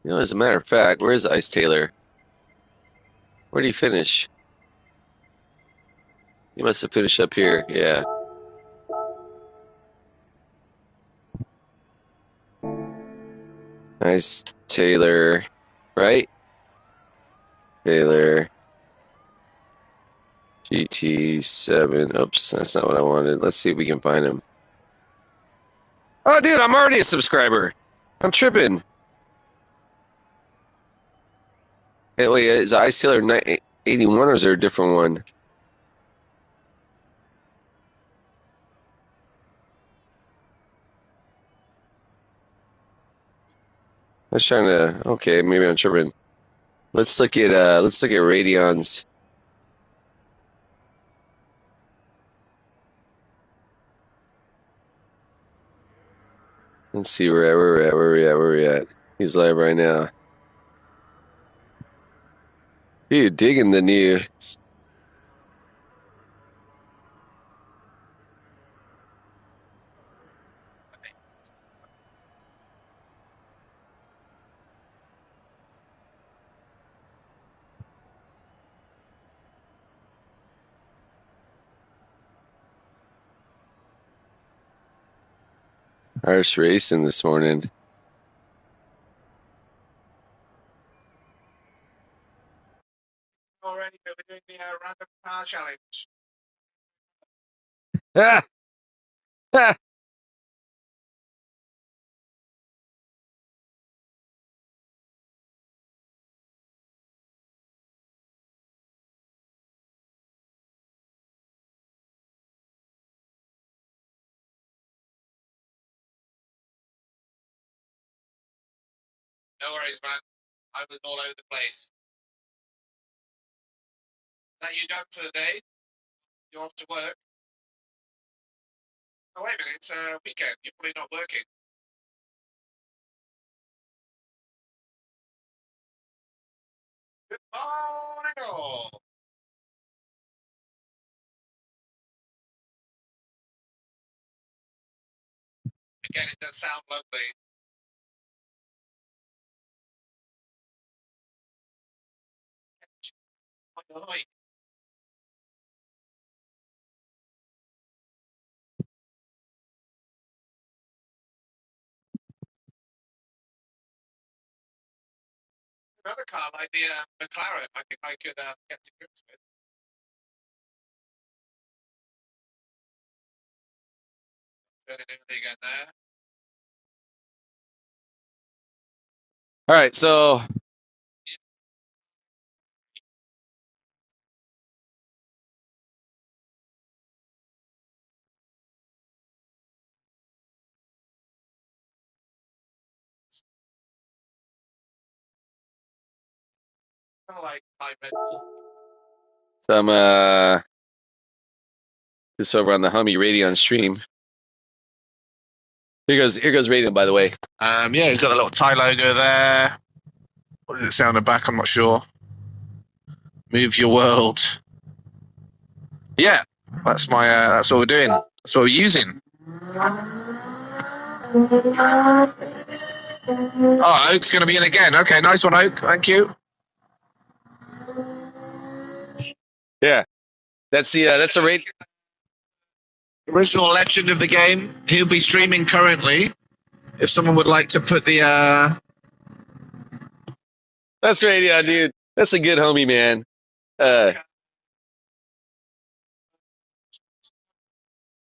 You know, as a matter of fact, where is Ice Taylor? Where did he finish? He must have finished up here. Yeah. Nice Taylor, right? Taylor GT7. Oops, that's not what I wanted. Let's see if we can find him. Oh, dude, I'm already a subscriber. I'm tripping. Hey, wait, is Ice Taylor 81 or is there a different one? I was trying to. Okay, maybe I'm tripping. Let's look at Radion's. Let's see where we're at. He's live right now. Dude, digging the new. Irish racing this morning. Already, we're doing the random car challenge. Ah! Ah! No worries, man. I was all over the place. That you done for the day? You're off to work? Oh, wait a minute. It's a weekend. You're probably not working. Good morning, all. Again, it does sound lovely. Oi. Another car like the McLaren, I think I could get to grips with. Turning in again there. All right, so Kind of like high red. I'm just over on the Hummy Radeon stream. Here goes Radeon, by the way. Yeah, he's got the little tie logo there. What does it say on the back? I'm not sure. Move your world. Yeah, that's my. That's what we're doing. That's what we're using. Oh, Oak's going to be in again. Okay, nice one, Oak. Thank you. Yeah, that's the rate. Original legend of the game. He'll be streaming currently. If someone would like to put the. That's Radeon, dude. That's a good homie, man.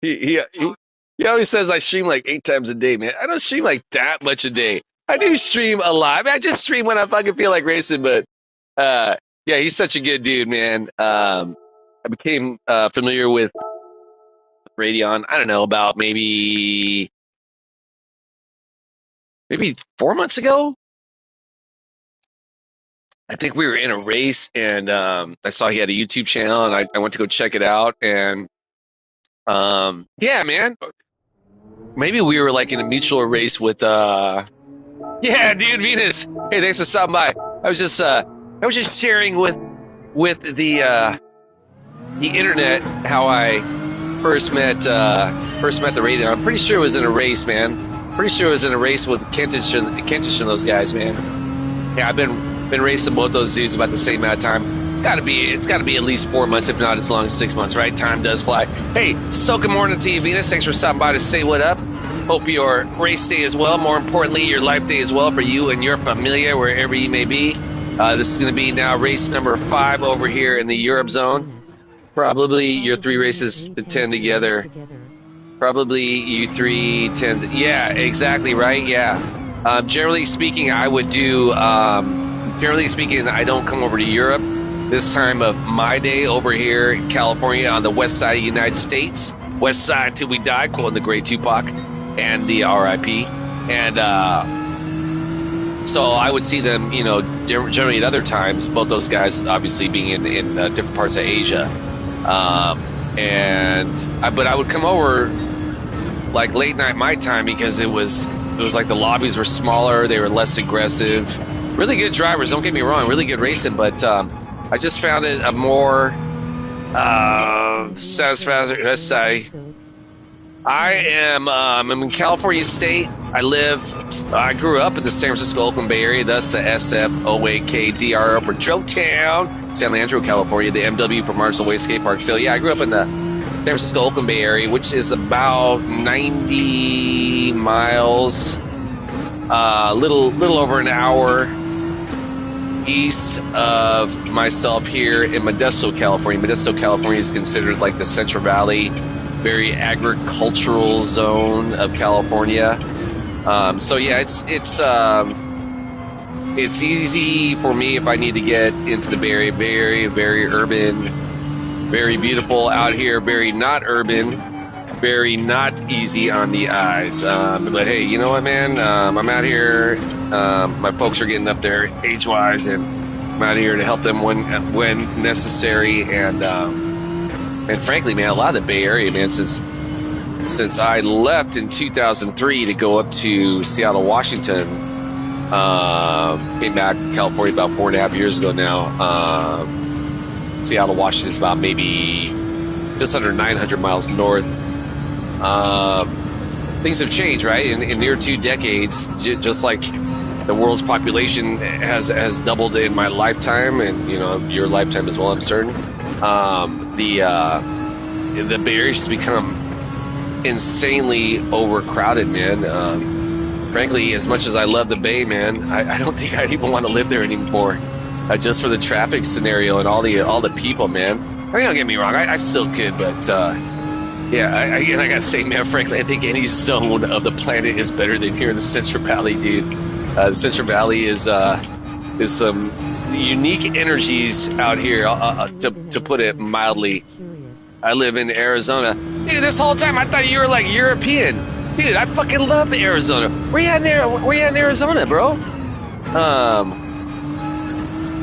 He always says I stream like 8 times a day, man. I don't stream like that much a day. I do stream a lot. I mean, I just stream when I fucking feel like racing, but yeah, he's such a good dude, man. I became familiar with Radeon, I don't know, about maybe 4 months ago. I think we were in a race, and I saw he had a YouTube channel, and I went to go check it out, and yeah, man. Maybe we were like in a mutual race with yeah, dude, Venus. Hey, thanks for stopping by. I was just sharing with the internet how I first met the Radeon. I'm pretty sure it was in a race, man. Pretty sure it was in a race with Kentish and those guys, man. Yeah, I've been racing both those dudes about the same amount of time. It's got to be at least 4 months, if not as long as 6 months, right? Time does fly. Hey, so good morning to you, Venus. Thanks for stopping by to say what up. Hope your race day as well. More importantly, your life day as well for you and your familia, wherever you may be. This is going to be now race number 5 over here in the Europe zone. Probably your 3 races to 10 together. Probably you 3, 10. Yeah, exactly right. Yeah. Generally speaking, I would do. Generally speaking, I don't come over to Europe this time of my day over here in California on the west side of the United States. West side till we die, quoting the great Tupac and the R.I.P. And so I would see them, you know, generally at other times. Both those guys, obviously, being in different parts of Asia. But I would come over like late night my time because it was like the lobbies were smaller, they were less aggressive. Really good drivers, don't get me wrong, really good racing, but I just found it a more satisfactory. I'm in California State. I grew up in the San Francisco Oakland Bay Area, thus the SFOAKDRO for Joetown, San Leandro, California, the MW for Marshall Way Skate Park. So yeah, I grew up in the San Francisco Oakland Bay Area, which is about 90 miles, little over an hour east of myself here in Modesto, California. Modesto, California is considered like the Central Valley, very agricultural zone of California. So yeah, it's easy for me if I need to get into the Bay Area. Very, very urban, very beautiful out here, very not urban. very not easy on the eyes. But hey, you know what, man? I'm out here. My folks are getting up there age-wise, and I'm out here to help them when necessary. And frankly, man, a lot of the Bay Area, man, since I left in 2003 to go up to Seattle, Washington, came back to California about 4.5 years ago now. Seattle, Washington is about maybe just under 900 miles north. Things have changed, right? In near 2 decades, just like the world's population has doubled in my lifetime, and your lifetime as well, I'm certain. The Bay Area has become insanely overcrowded, man. Frankly, as much as I love the Bay, man, I don't think I'd even want to live there anymore. Just for the traffic scenario and all the people, man. I mean, don't get me wrong, I still could, but yeah, I gotta say, man, frankly, I think any zone of the planet is better than here in the Central Valley, dude. The Central Valley is some unique energies out here, to put it mildly. I live in Arizona. Dude, this whole time I thought you were like European. Dude, I fucking love Arizona. Where you at in Arizona, bro?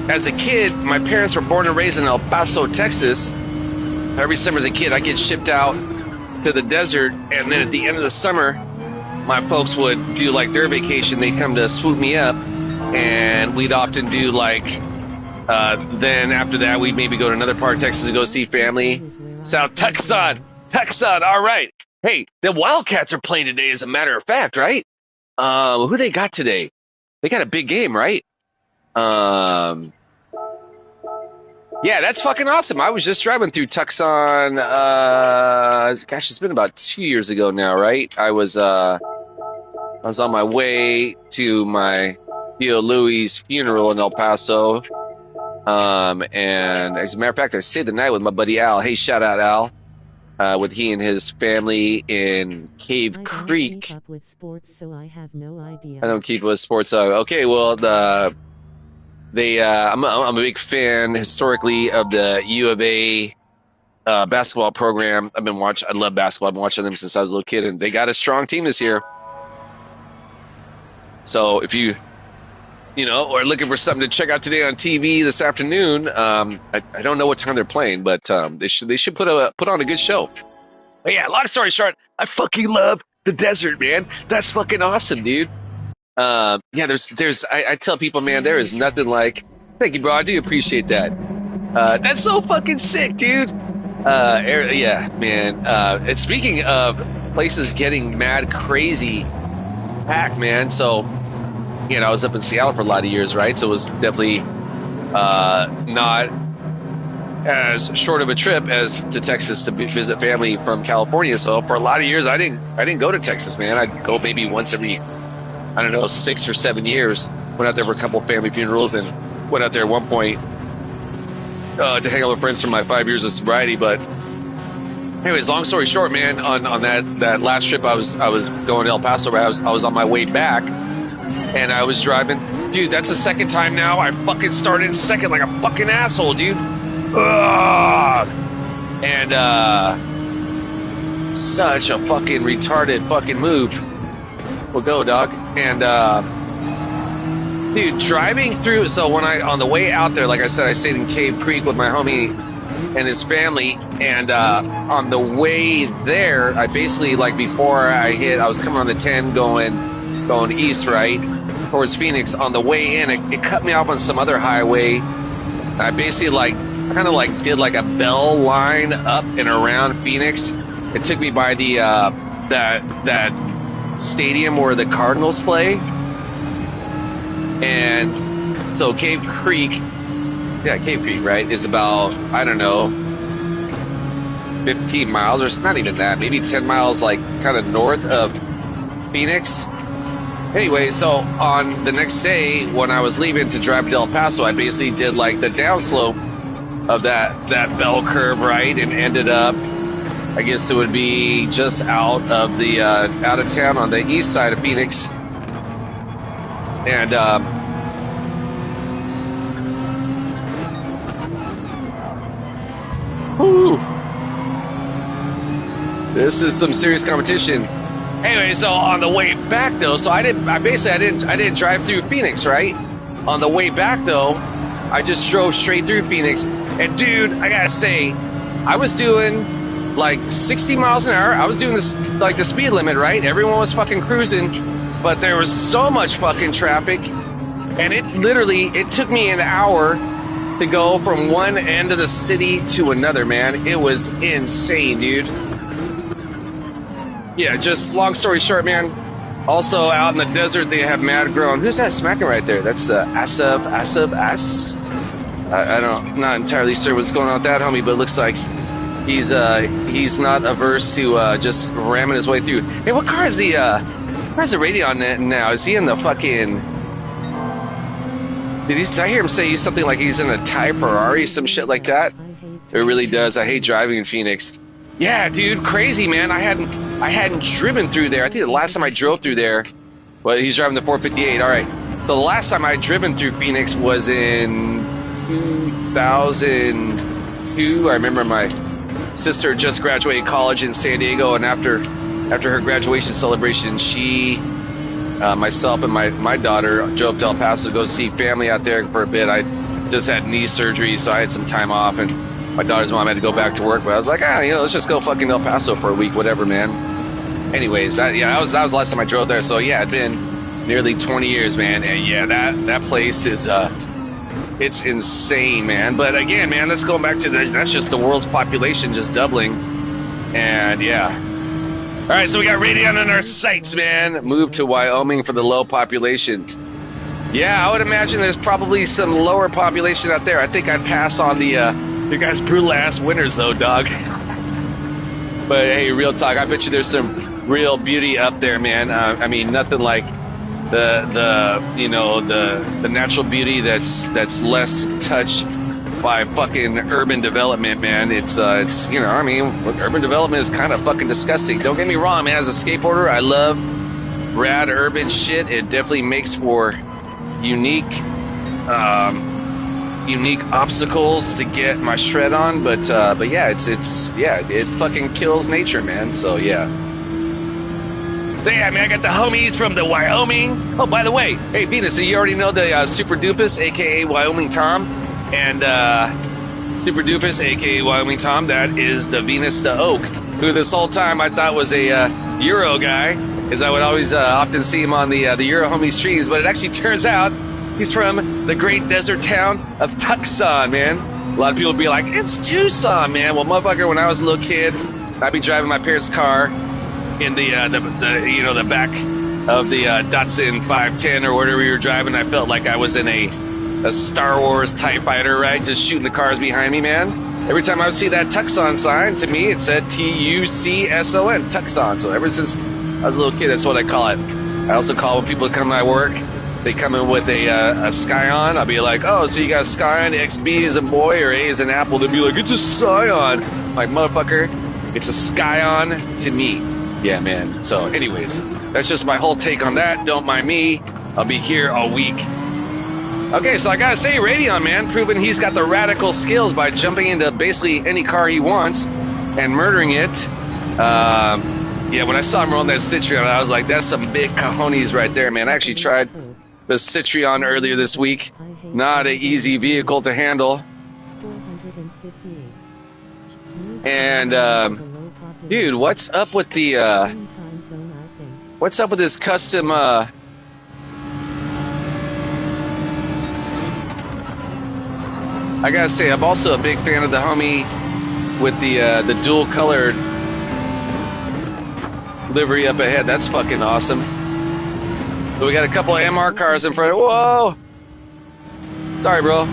As a kid, my parents were born and raised in El Paso, Texas. So every summer as a kid, I get shipped out to the desert, and then at the end of the summer, my folks would do like their vacation. They come to swoop me up, and we'd often do like, then after that, we'd maybe go to another part of Texas to go see family. South Tucson, all right. Hey, the Wildcats are playing today, as a matter of fact, right? Who they got today? They got a big game, right? Yeah, that's fucking awesome. I was just driving through Tucson. Gosh, it's been about 2 years ago now, right? I was on my way to my Theo Louis' funeral in El Paso. And as a matter of fact, I stayed the night with my buddy Al. Hey, shout out Al. With he and his family in Cave Creek. I don't keep up with sports, so I have no idea. I don't keep with sports. Okay, well, I'm a big fan historically of the U of A basketball program. I love basketball. I've been watching them since I was a little kid, and they got a strong team this year. So if you are looking for something to check out today on TV this afternoon, I don't know what time they're playing, but they should put on a good show. But yeah, long story short, I fucking love the desert, man. That's fucking awesome, dude. Yeah, I tell people, man, there is nothing like. Thank you, bro. I do appreciate that. That's so fucking sick, dude. Yeah, man. And speaking of places getting mad, crazy, packed, man. So, I was up in Seattle for a lot of years, right? So it was definitely not as short of a trip as to Texas to visit family from California. So for a lot of years, I didn't go to Texas, man. I'd go maybe once every, 6 or 7 years. Went out there for a couple of family funerals, and went out there at one point to hang out with friends from my 5 years of sobriety. But anyways, long story short, man, on that last trip, I was going to El Paso. I was on my way back, and I was driving. Dude, that's the second time now. I fucking started second like a fucking asshole, dude. Ugh. And such a fucking retarded fucking move. We'll go, dog. And dude, driving through. So on the way out there, like I said, I stayed in Cave Creek with my homie and his family. And on the way there, I basically, like, before I was coming on the 10 going east, right, towards Phoenix. On the way in, it cut me off on some other highway. I basically did like a bell line up and around Phoenix. It took me by the that stadium where the Cardinals play. And so Cave Creek, right, is about, 15 miles, or not even that, maybe 10 miles, like, kind of north of Phoenix. Anyway, so on the next day, when I was leaving to drive to El Paso, I basically did, like, the downslope of that bell curve, right, and ended up, I guess it would be just out of town on the east side of Phoenix. And This is some serious competition. Anyway, so on the way back though, so I didn't drive through Phoenix, right? On the way back though, I just drove straight through Phoenix. And dude, I gotta say, I was doing like 60 miles an hour. I was doing this like the speed limit, right? Everyone was fucking cruising, but there was so much fucking traffic, and it took me an hour to go from one end of the city to another, man. It was insane, dude. Yeah, just long story short, man. Also, out in the desert, they have mad grown. Who's that smacking right there? That's Asab. I'm not entirely sure what's going on with that, homie, but it looks like he's not averse to just ramming his way through. Hey, what car is the Radeon now? Is he in the fucking? Did I hear him say something like he's in a Thai Ferrari, some shit like that? It really does. I hate driving in Phoenix. Yeah, dude, crazy, man. I hadn't driven through there. I think the last time I drove through there, well, he's driving the 458. All right. So the last time I driven through Phoenix was in 2002. I remember my sister just graduated college in San Diego, and after her graduation celebration, she, myself, and my daughter drove to El Paso to go see family out there for a bit. I just had knee surgery, so I had some time off, and my daughter's mom had to go back to work, but I was like, let's just go fucking El Paso for a week, whatever, man. Anyways, that was the last time I drove there. So yeah, it'd been nearly 20 years, man. And yeah, that place is it's insane, man. But again, man, let's go back to that's just the world's population just doubling. And yeah. All right, so we got Radeon on our sights, man. Move to Wyoming for the low population. Yeah, I would imagine there's probably some lower population out there. I think I'd pass on the guys' brutal ass winters though, dog. But hey, real talk, I bet you there's some real beauty up there, man. I mean, nothing like the natural beauty that's less touched by fucking urban development, man. It's urban development is kind of fucking disgusting. Don't get me wrong, man. As a skateboarder, I love rad urban shit. It definitely makes for unique obstacles to get my shred on, but yeah, it fucking kills nature, man. So yeah. So yeah, man, I got the homies from the Wyoming. Oh, by the way, hey Venus, so you already know the Super Doofus, aka Wyoming Tom, and Super Doofus, aka Wyoming Tom. That is the Venus to Oak, who this whole time I thought was a Euro guy, as I would always often see him on the Euro homie streams, but it actually turns out he's from the great desert town of Tucson, man. A lot of people be like, it's Tucson, man. Well, motherfucker, when I was a little kid, I'd be driving my parents' car in the back of the Datsun 510 or whatever we were driving. I felt like I was in a Star Wars TIE fighter, right? Just shooting the cars behind me, man. Every time I would see that Tucson sign, to me it said Tucson, Tucson. So ever since I was a little kid, that's what I call it. I also call when people come to my work, they come in with a Scion. I'll be like, oh, so you got a Scion, XB is a boy or A is an apple. They'll be like, it's a Scion. I'm like, motherfucker, it's a Scion to me. Yeah, man. So anyways, that's just my whole take on that. Don't mind me. I'll be here all week. Okay, so I gotta say, Radeon, man, proving he's got the radical skills by jumping into basically any car he wants and murdering it. Yeah, when I saw him rolling that Citroen, I was like, that's some big cojones right there, man. I actually tried the Citroen earlier this week. Not an easy vehicle to handle. And, dude, what's up with the, what's up with this custom, I gotta say, I'm also a big fan of the homie with the dual colored livery up ahead. That's fucking awesome. So we got a couple of MR cars in front of. Whoa! Sorry, bro.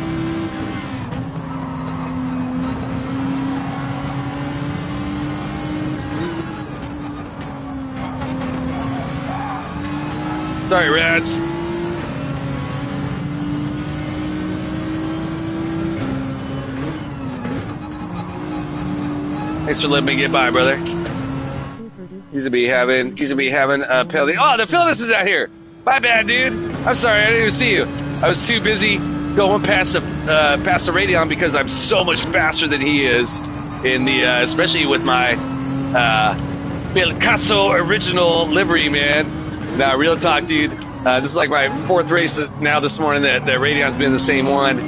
Sorry, rats. Thanks for letting me get by, brother. He's gonna be having a penalty. Oh, the Phyllis is out here. My bad, dude. I'm sorry, I didn't even see you. I was too busy going past the Radeon because I'm so much faster than he is in the especially with my Picasso original livery, man. Nah, real talk, dude. This is like my fourth race now this morning. The Radion's been the same one,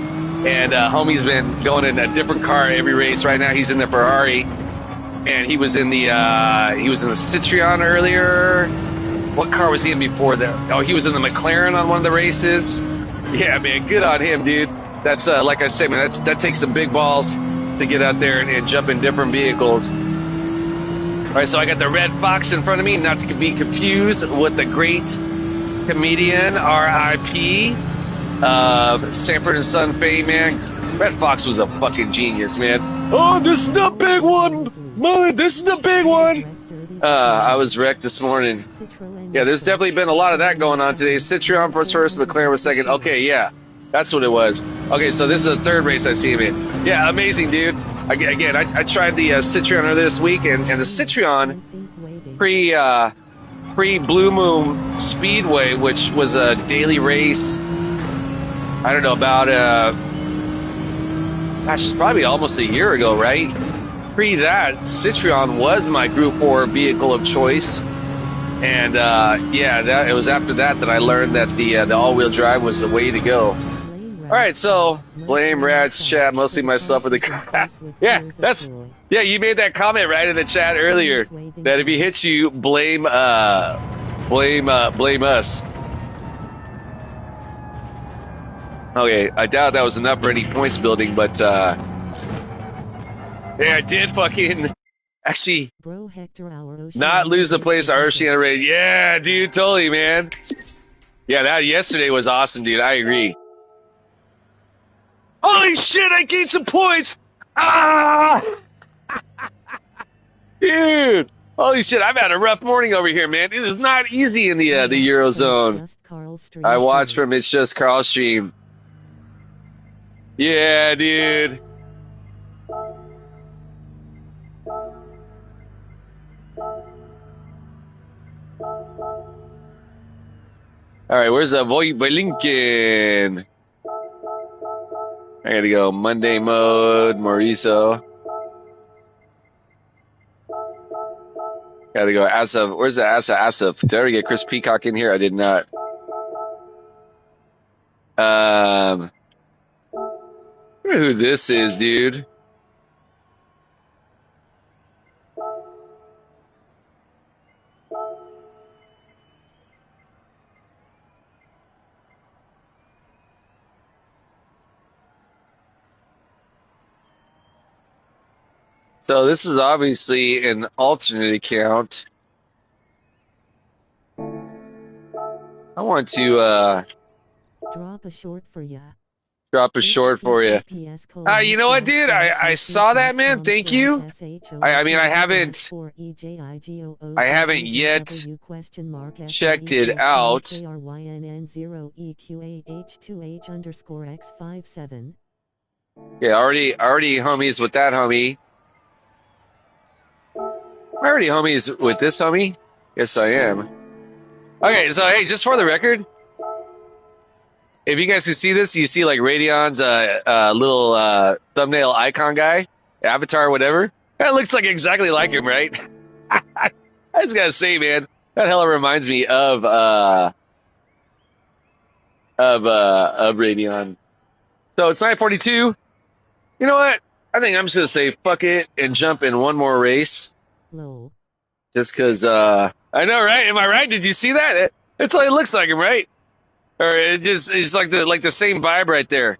and homie's been going in a different car every race. Right now, he's in the Ferrari, and he was in the Citroen earlier. What car was he in before that? Oh, he was in the McLaren on one of the races. Yeah, man, good on him, dude. That's like I said, man. That takes some big balls to get out there and jump in different vehicles. All right, so I got the Red Fox in front of me, not to be confused with the great comedian R.I.P. Sanford and Son fame, man. Red Fox was a fucking genius, man. Oh, this is the big one, man. This is the big one. I was wrecked this morning. Yeah, there's definitely been a lot of that going on today. Citroen was first, McLaren was second. Okay, yeah, that's what it was. Okay, so this is the third race I see him in. Yeah, amazing, dude. Again, I tried the Citroen earlier this week, and the Citroen pre Blue Moon Speedway, which was a daily race. I don't know, about probably almost a year ago, right? Pre that, Citroen was my Group 4 vehicle of choice, and it was after that I learned that the all-wheel drive was the way to go. All right, so blame Rad's chat, mostly myself with the car. Yeah, you made that comment right in the chat earlier that if he hits you, blame us. Okay, I doubt that was enough for any points building, but yeah, I did fucking actually not lose the place to Oceana Raid. Yeah, dude, totally, man. Yeah, that yesterday was awesome, dude. I agree. Holy shit, I gained some points! Ah! Dude! Holy shit, I've had a rough morning over here, man. It is not easy in the Eurozone. I watched from It's Just Carl stream. Yeah, dude. Alright, where's the boy Lincoln? I gotta go Monday mode, Mauricio. Gotta go Asaf. Where's the Asaf? Did I already get Chris Peacock in here? I did not. I wonder who this is, dude. So this is obviously an alternate account. I want to drop a short for ya. Drop a short for you. You know what, dude? I saw that, man. Thank you. I mean, I haven't yet checked it out. Yeah, already homies with that homie. Am I already homies with this homie? Yes, I am. Okay, so hey, just for the record, if you guys can see this, you see like Radion's little thumbnail icon guy, avatar, whatever. That looks like exactly like him, right? I just gotta say, man, that hella reminds me of Radion. So it's 9:42. You know what? I think I'm just gonna say fuck it and jump in one more race. Low. Just because, I know, right? Am I right? Did you see that? It totally looks like him, right? Or it's like the same vibe right there.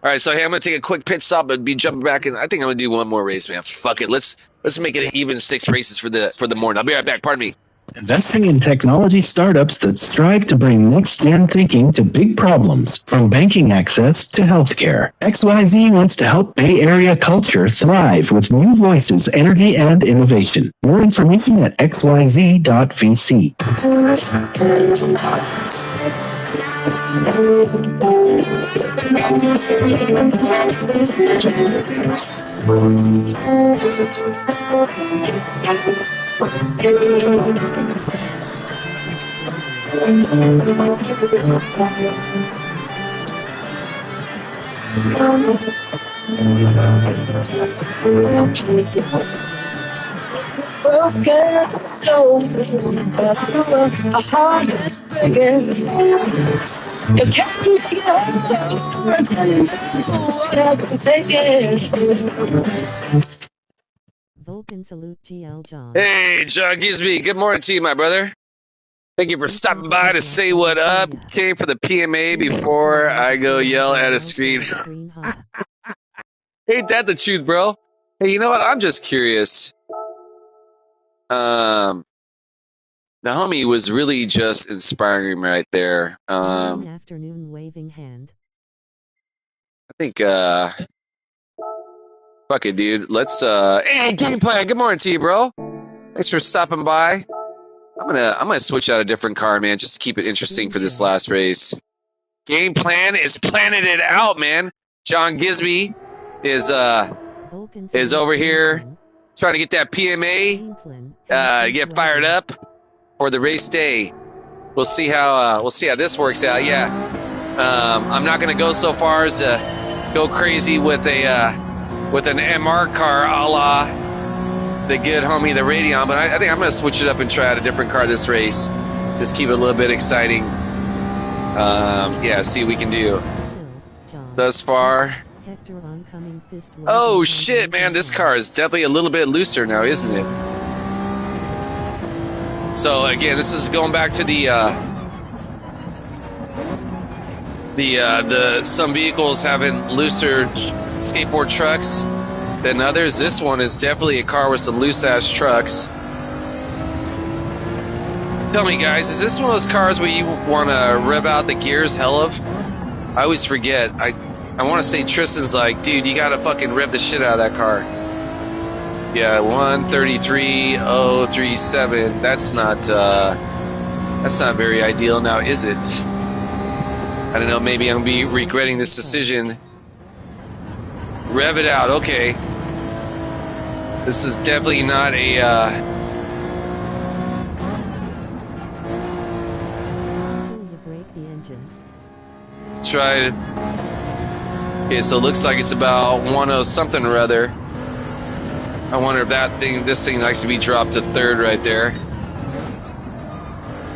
All right, so hey, I'm gonna take a quick pit stop and be jumping back in. I think I'm gonna do one more race, man. Fuck it. Let's make it even 6 races for the morning. I'll be right back. Pardon me. Investing in technology startups that strive to bring next-gen thinking to big problems, from banking access to healthcare. XYZ wants to help Bay Area culture thrive with new voices, energy, and innovation. More information at xyz.vc. broken, so a heart that's breaking. You can't make it whole, what has been taken. Vulcan salute GL John. Hey, John Gisby. Good morning to you, my brother. Thank you for stopping by to say what up. Came for the PMA before I go yell at a screen. Ain't that the truth, bro? Hey, you know what? I'm just curious. The homie was really just inspiring me right there. Afternoon waving hand. I think, fuck it, dude. Let's, hey, Gameplay. Good morning to you, bro. Thanks for stopping by. I'm gonna switch out a different car, man, just to keep it interesting for this last race. Game plan is planning it out, man. John Gisby is over here trying to get that PMA, get fired up for the race day. We'll see how this works out. Yeah, I'm not gonna go so far as to go crazy with an MR car, a la the good homie, the Radeon, but I think I'm going to switch it up and try out a different car this race. Just keep it a little bit exciting. Yeah, see what we can do. Thus far. Oh, shit, man. This car is definitely a little bit looser now, isn't it? So, again, this is going back to the some vehicles having looser skateboard trucks than others. This one is definitely a car with some loose ass trucks. Tell me, guys, is this one of those cars where you want to rev out the gears hell of? I always forget. I want to say Tristan's like, dude, you got to fucking rev the shit out of that car. Yeah, 133.037. That's not very ideal now, is it? I don't know, maybe I'm going to be regretting this decision. Rev it out, okay. This is definitely not a try it. Okay, so it looks like it's about 10 something or other. I wonder if this thing likes to be dropped to third right there.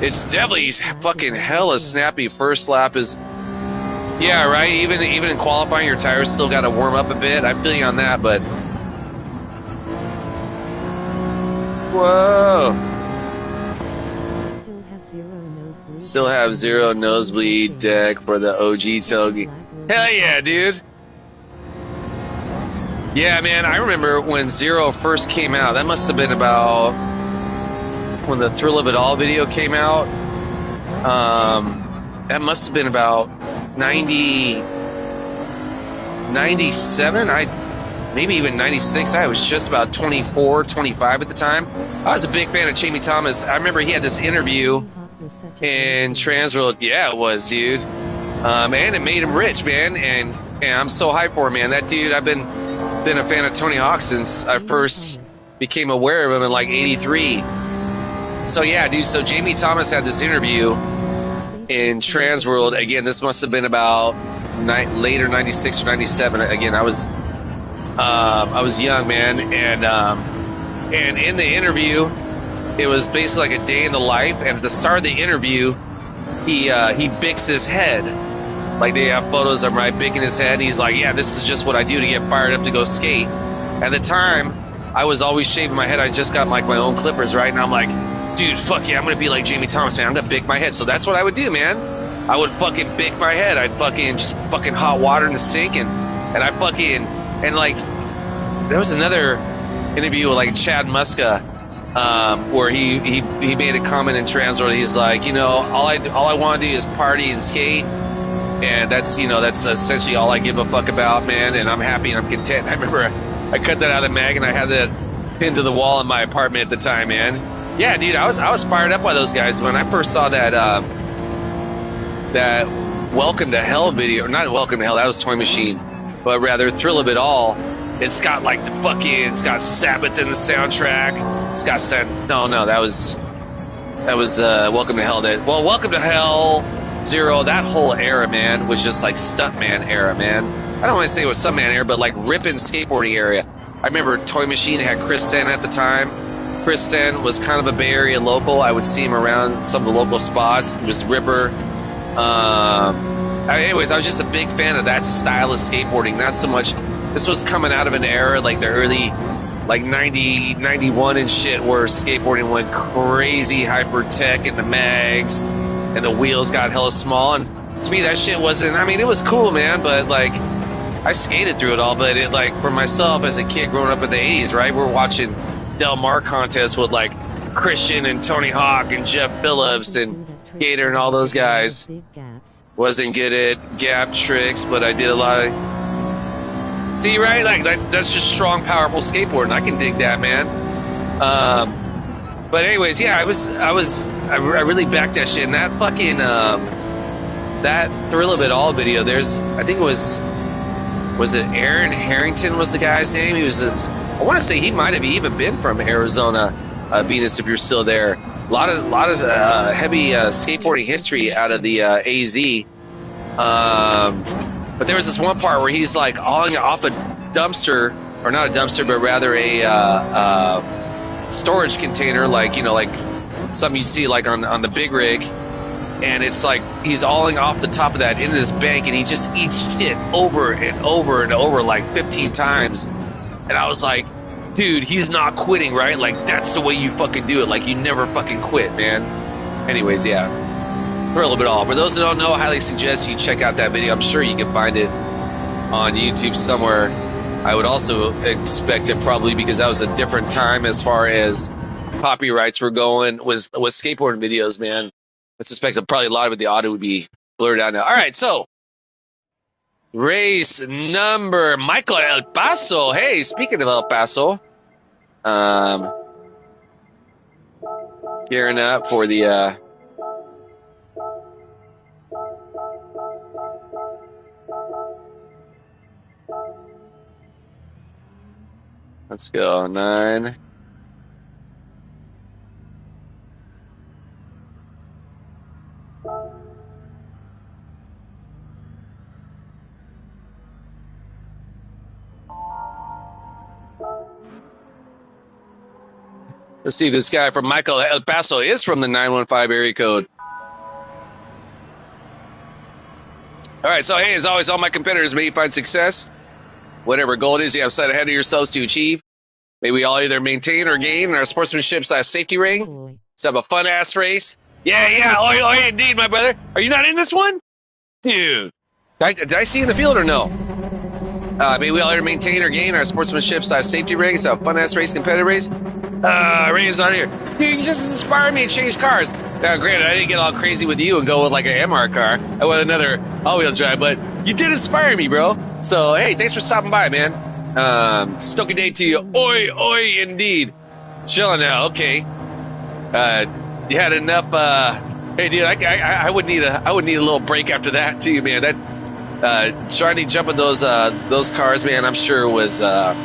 It's definitely fucking hella snappy. First lap is, yeah, right. Even in qualifying, your tires still got to warm up a bit. I feel you on that, but whoa. Still have zero nosebleed deck for the OG tailgate. Hell yeah, dude. Yeah, man. I remember when Zero first came out. That must have been about when the Thrill of It All video came out. That must have been about 97, maybe even 96. I was just about 24, 25 at the time. I was a big fan of Jamie Thomas. I remember he had this interview in Transworld. Yeah, it was, dude. And it made him rich, man. And I'm so hyped for him, man. That dude, I've been a fan of Tony Hawk since I first became aware of him in like 83. So yeah, dude, so Jamie Thomas had this interview in Transworld. Again, this must have been about later 96 or 97. Again, I was young, man, and in the interview, it was basically like a day in the life. And at the start of the interview, he bics his head. Like, they have photos of him, right, biking his head. And he's like, yeah, this is just what I do to get fired up to go skate. At the time, I was always shaving my head. I just got like my own clippers, right? And I'm like, dude, fuck yeah, I'm gonna be like Jamie Thomas, man. I'm gonna bick my head. So that's what I would do, man. I would fucking bick my head. I'd fucking just fucking hot water in the sink, and I fucking, and like, there was another interview with like Chad Muska, where he made a comment in Transworld. He's like, you know, all I want to do is party and skate, and that's essentially all I give a fuck about, man. And I'm happy and I'm content. I remember I cut that out of the mag and I had that pinned to the wall in my apartment at the time, man. Yeah, dude, I was fired up by those guys when I first saw that Welcome to Hell video. Not Welcome to Hell, that was Toy Machine, but rather Thrill of It All. It's got like it's got Sabbath in the soundtrack. It's got that was Welcome to Hell. Welcome to Hell, Zero, that whole era, man, was just like Stuntman era, man. I don't want to say it was Stuntman era, but like ripping skateboarding area. I remember Toy Machine had Chris Sen at the time. Chris Sen was kind of a Bay Area local. I would see him around some of the local spots. It was Ripper. Anyways, I was just a big fan of that style of skateboarding. Not so much. This was coming out of an era like the early, like 90, 91 and shit, where skateboarding went crazy, hyper tech, and the mags and the wheels got hella small. And to me, that shit wasn't. I mean, it was cool, man, but like, I skated through it all. But it, like, for myself as a kid growing up in the 80s, right, we're watching Del Mar contests with like Christian and Tony Hawk and Jeff Phillips and Gator and all those guys. Wasn't good at gap tricks, but I did a lot of. See, right? Like that's just strong, powerful skateboarding. I can dig that, man. But anyways, yeah, I really backed that shit. And that fucking that Thrill of It All video. I think it was it Aaron Harrington was the guy's name? He was this. I want to say he might have even been from Arizona, Venus, if you're still there. A lot of heavy skateboarding history out of the AZ. But there was this one part where he's like hauling off a dumpster, or not a dumpster, but rather a storage container, like, you know, like something you'd see like on the big rig. And it's like he's hauling off the top of that into this bank, and he just eats shit over and over and over like 15 times. And I was like, dude, he's not quitting, right? Like, that's the way you fucking do it. Like, you never fucking quit, man. Anyways, yeah. Thrill of It All. For those that don't know, I highly suggest you check out that video. I'm sure you can find it on YouTube somewhere. I would also expect it probably, because that was a different time as far as copyrights were going with skateboarding videos, man. I suspect that probably a lot of it, the audio would be blurred out now. All right, so race number, Michael El Paso. Hey, speaking of El Paso, gearing up for the let's go, 9. Let's see, this guy from Michael El Paso is from the 915 area code. All right, so hey, as always, all my competitors, may you find success. Whatever goal it is you have set ahead of yourselves to achieve. May we all either maintain or gain in our sportsmanship safety ring. Let's have a fun-ass race. Yeah, oi, indeed, my brother. Are you not in this one? Dude. Did I see you in the field or no? May we all either maintain or gain our sportsmanship safety rings. Have a fun-ass race, competitive race. Ray's on here. Dude, you just inspired me to change cars. Now, granted, I didn't get all crazy with you and go with like an MR car. I went another all-wheel drive, but you did inspire me, bro. So, hey, thanks for stopping by, man. Stoking day to you. Oi, indeed. Chilling now, okay. You had enough, hey, dude, I would need a little break after that, too, man. That, trying to jump in those cars, man, I'm sure was, there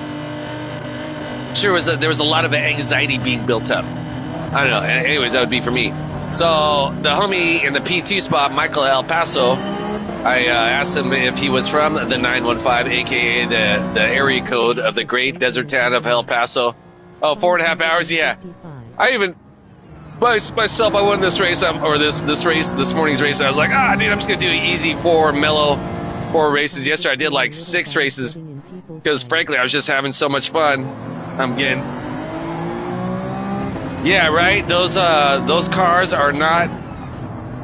was a lot of anxiety being built up. I don't know. Anyways, that would be for me. So the homie in the P2 spot, Michael El Paso, I asked him if he was from the 915, aka the area code of the great desert town of El Paso. Oh, 4.5 hours. Yeah, I even myself, I won this race, or this morning's race. I was like, dude, I'm just gonna do easy 4 mellow 4 races. Yesterday I did like 6 races because frankly I was just having so much fun. Yeah, right. Those cars are not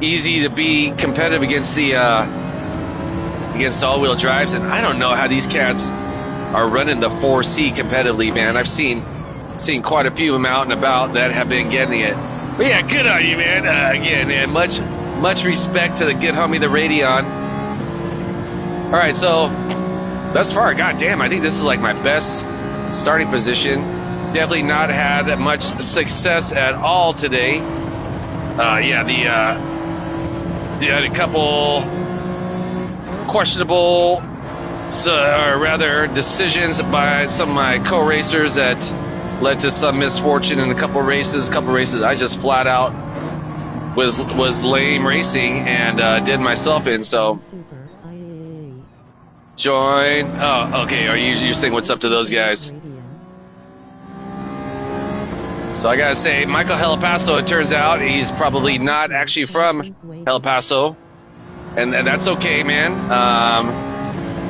easy to be competitive against the against all-wheel drives, and I don't know how these cats are running the 4C competitively, man. I've seen quite a few of them out and about that have been getting it. But yeah, good on you, man. Again, man, much respect to the good homie, the Radeon. All right, so thus far, goddamn, I think this is like my best starting position. Definitely not had much success at all today. You had a couple questionable, or rather, decisions by some of my co-racers that led to some misfortune in a couple races. I just flat out was lame racing and did myself in. So join. Oh, okay. Are you saying what's up to those guys? So I gotta say, Michael El Paso, it turns out he's probably not actually from El Paso, and that's okay, man.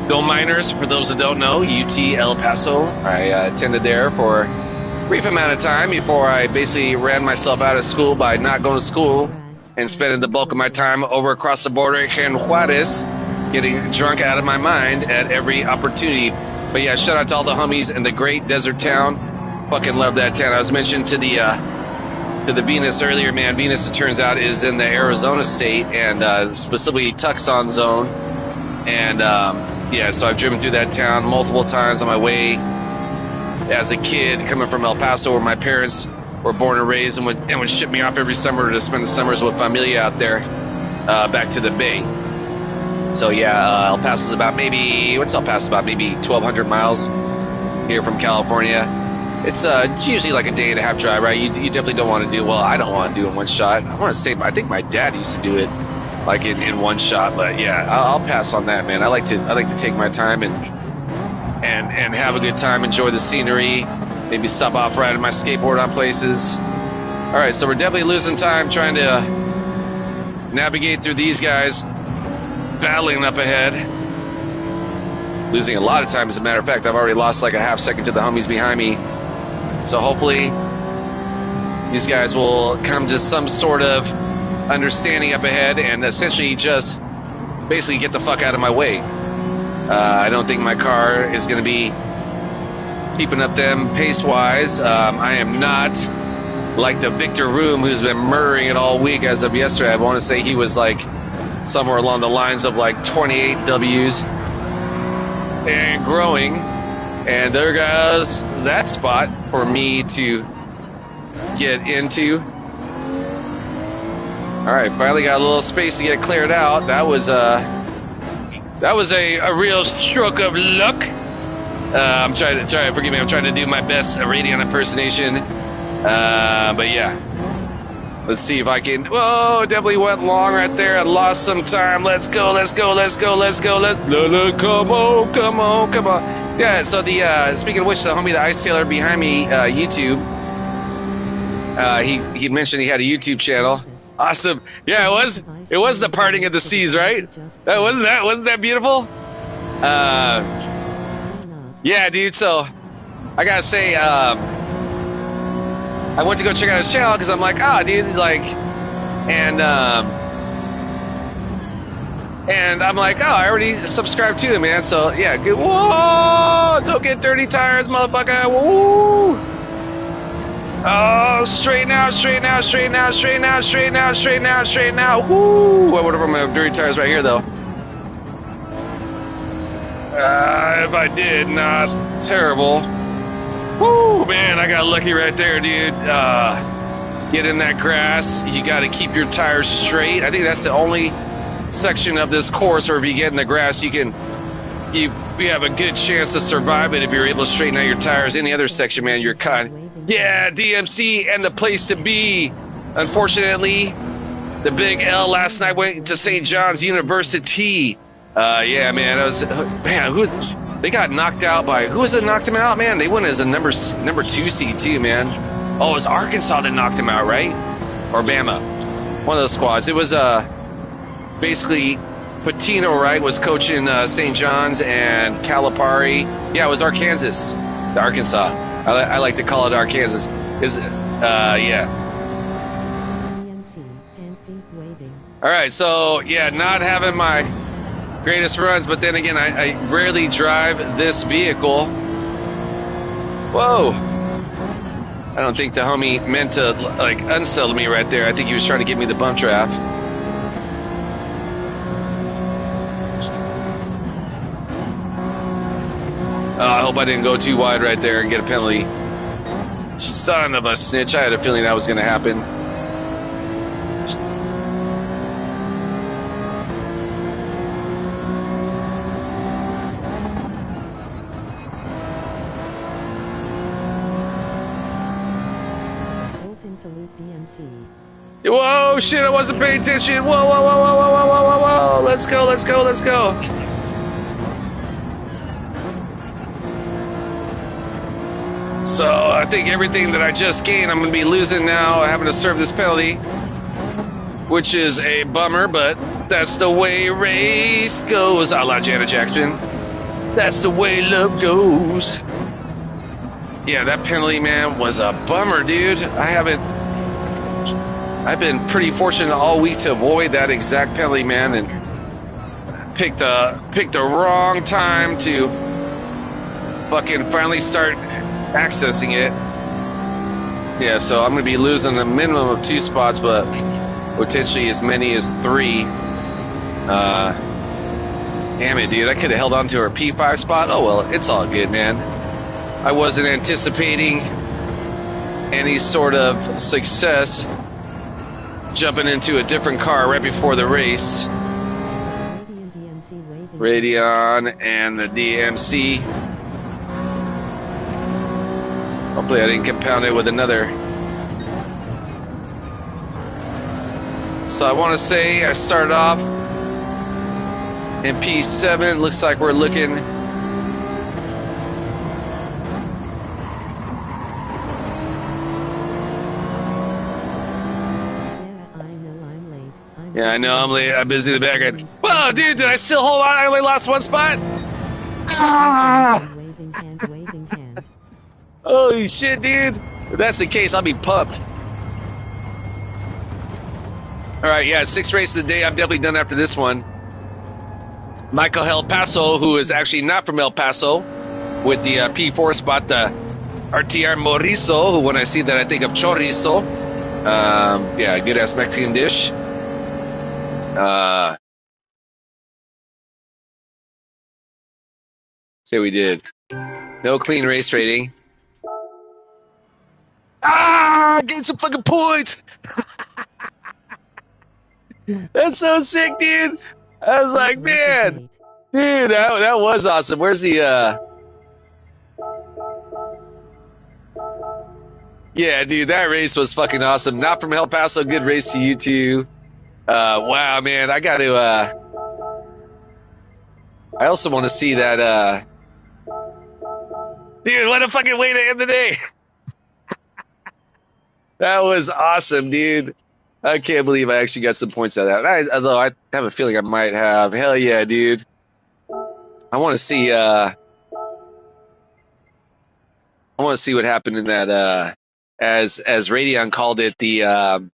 Go Miners, for those that don't know, UT El Paso. I attended there for a brief amount of time before I basically ran myself out of school by not going to school and spending the bulk of my time over across the border in Juarez, getting drunk out of my mind at every opportunity. But yeah, shout out to all the homies in the great desert town. Fucking love that town. I was mentioned to the Venus earlier, man. Venus, it turns out, is in the Arizona state, and specifically Tucson zone. And yeah, so I've driven through that town multiple times on my way as a kid, coming from El Paso, where my parents were born and raised, and would ship me off every summer to spend the summers with familia out there, back to the Bay. So yeah, El Paso's about maybe 1,200 miles here from California. It's usually like a day and a half drive, right? You definitely don't want to do, well, I don't want to do it in one shot. I want to say, I think my dad used to do it like in one shot, but yeah, I'll pass on that, man. I like to take my time and have a good time, enjoy the scenery, maybe stop off riding my skateboard on places. All right, so we're definitely losing time trying to navigate through these guys battling up ahead. Losing a lot of time, as a matter of fact. I've already lost like a half second to the homies behind me. So hopefully these guys will come to some sort of understanding up ahead and essentially just basically get the fuck out of my way. I don't think my car is going to be keeping up them pace-wise. I am not like the Victor Room, who's been murdering it all week as of yesterday. I want to say he was like somewhere along the lines of like 28 W's and growing. And there goes that spot for me to get into. All right, finally got a little space to get cleared out. That was a real stroke of luck. I'm trying to forgive me. I'm trying to do my best Radion impersonation. But yeah, let's see if I can. Whoa, definitely went long right there. I lost some time. Let's go. Come on. Yeah, so speaking of which, the homie, the Ice Sailor behind me, YouTube, he mentioned he had a YouTube channel. Awesome. Yeah, it was the parting of the seas, right? Wasn't that beautiful? Yeah, dude, so I gotta say, I went to go check out his channel because I'm like, dude, like, and I'm like, I already subscribed to him, man. So yeah, good. Whoa! Don't get dirty tires, motherfucker. Woo! Oh, straighten out. Woo! I would have my dirty tires right here, though. If I did, not terrible. Woo, man, I got lucky right there, dude. Get in that grass. You got to keep your tires straight. I think that's the only section of this course where if you get in the grass, you have a good chance to survive it if you're able to straighten out your tires. Any other section, man, you're cut. Yeah, DMC and the place to be. Unfortunately, the big L last night went to St. John's University. Yeah, man, who they got knocked out by? Who was it knocked him out, man? They went as a number 2 seed too, man. Oh, it was Arkansas that knocked him out, right? Or Bama, one of those squads. It was basically Patino, right, was coaching St. John's, and Calipari. Yeah, it was Arkansas, the Arkansas. I like to call it Arkansas. Yeah. All right, so yeah, not having my greatest runs, but then again, I rarely drive this vehicle. Whoa! I don't think the homie meant to like unsettle me right there. I think he was trying to give me the bump draft. I hope I didn't go too wide right there and get a penalty. Son of a snitch. I had a feeling that was going to happen. Open salute DMC. Whoa, shit, I wasn't paying attention. Whoa. Let's go. So I think everything that I just gained, I'm going to be losing now, having to serve this penalty, which is a bummer, but that's the way race goes. A la Janet Jackson. That's the way love goes. Yeah, that penalty, man, was a bummer, dude. I've been pretty fortunate all week to avoid that exact penalty, man, and picked the wrong time to fucking finally start accessing it. Yeah, so I'm gonna be losing a minimum of 2 spots, but potentially as many as 3. Damn it, dude! I could have held on to our P5 spot. Oh well, it's all good, man. I wasn't anticipating any sort of success jumping into a different car right before the race. Radion and the DMC. Hopefully I didn't compound it with another. So I want to say I started off in P7. Looks like we're looking Yeah, I know I'm late. I'm busy in the background. Whoa, dude, did I still hold on? I only lost 1 spot? Ah! Waving hand. Holy shit, dude. If that's the case, I'll be pumped. All right, yeah, 6th race of the day. I'm definitely done after this one. Michael El Paso, who is actually not from El Paso, with the P4 spot, the RTR Morizo, who when I see that I think of chorizo. Yeah, good-ass Mexican dish. Say we did. No clean race rating. Getting some fucking points. That's so sick, dude. I was like, man, dude, that was awesome. Where's the Yeah, dude, that race was fucking awesome. Not from El Paso. Good race to you too. Wow, man, I got to, I also want to see that, dude, what a fucking way to end the day. That was awesome, dude. I can't believe I actually got some points out of that. Although I have a feeling I might have. Hell yeah, dude. I want to see, I want to see what happened in that, as Radion called it, the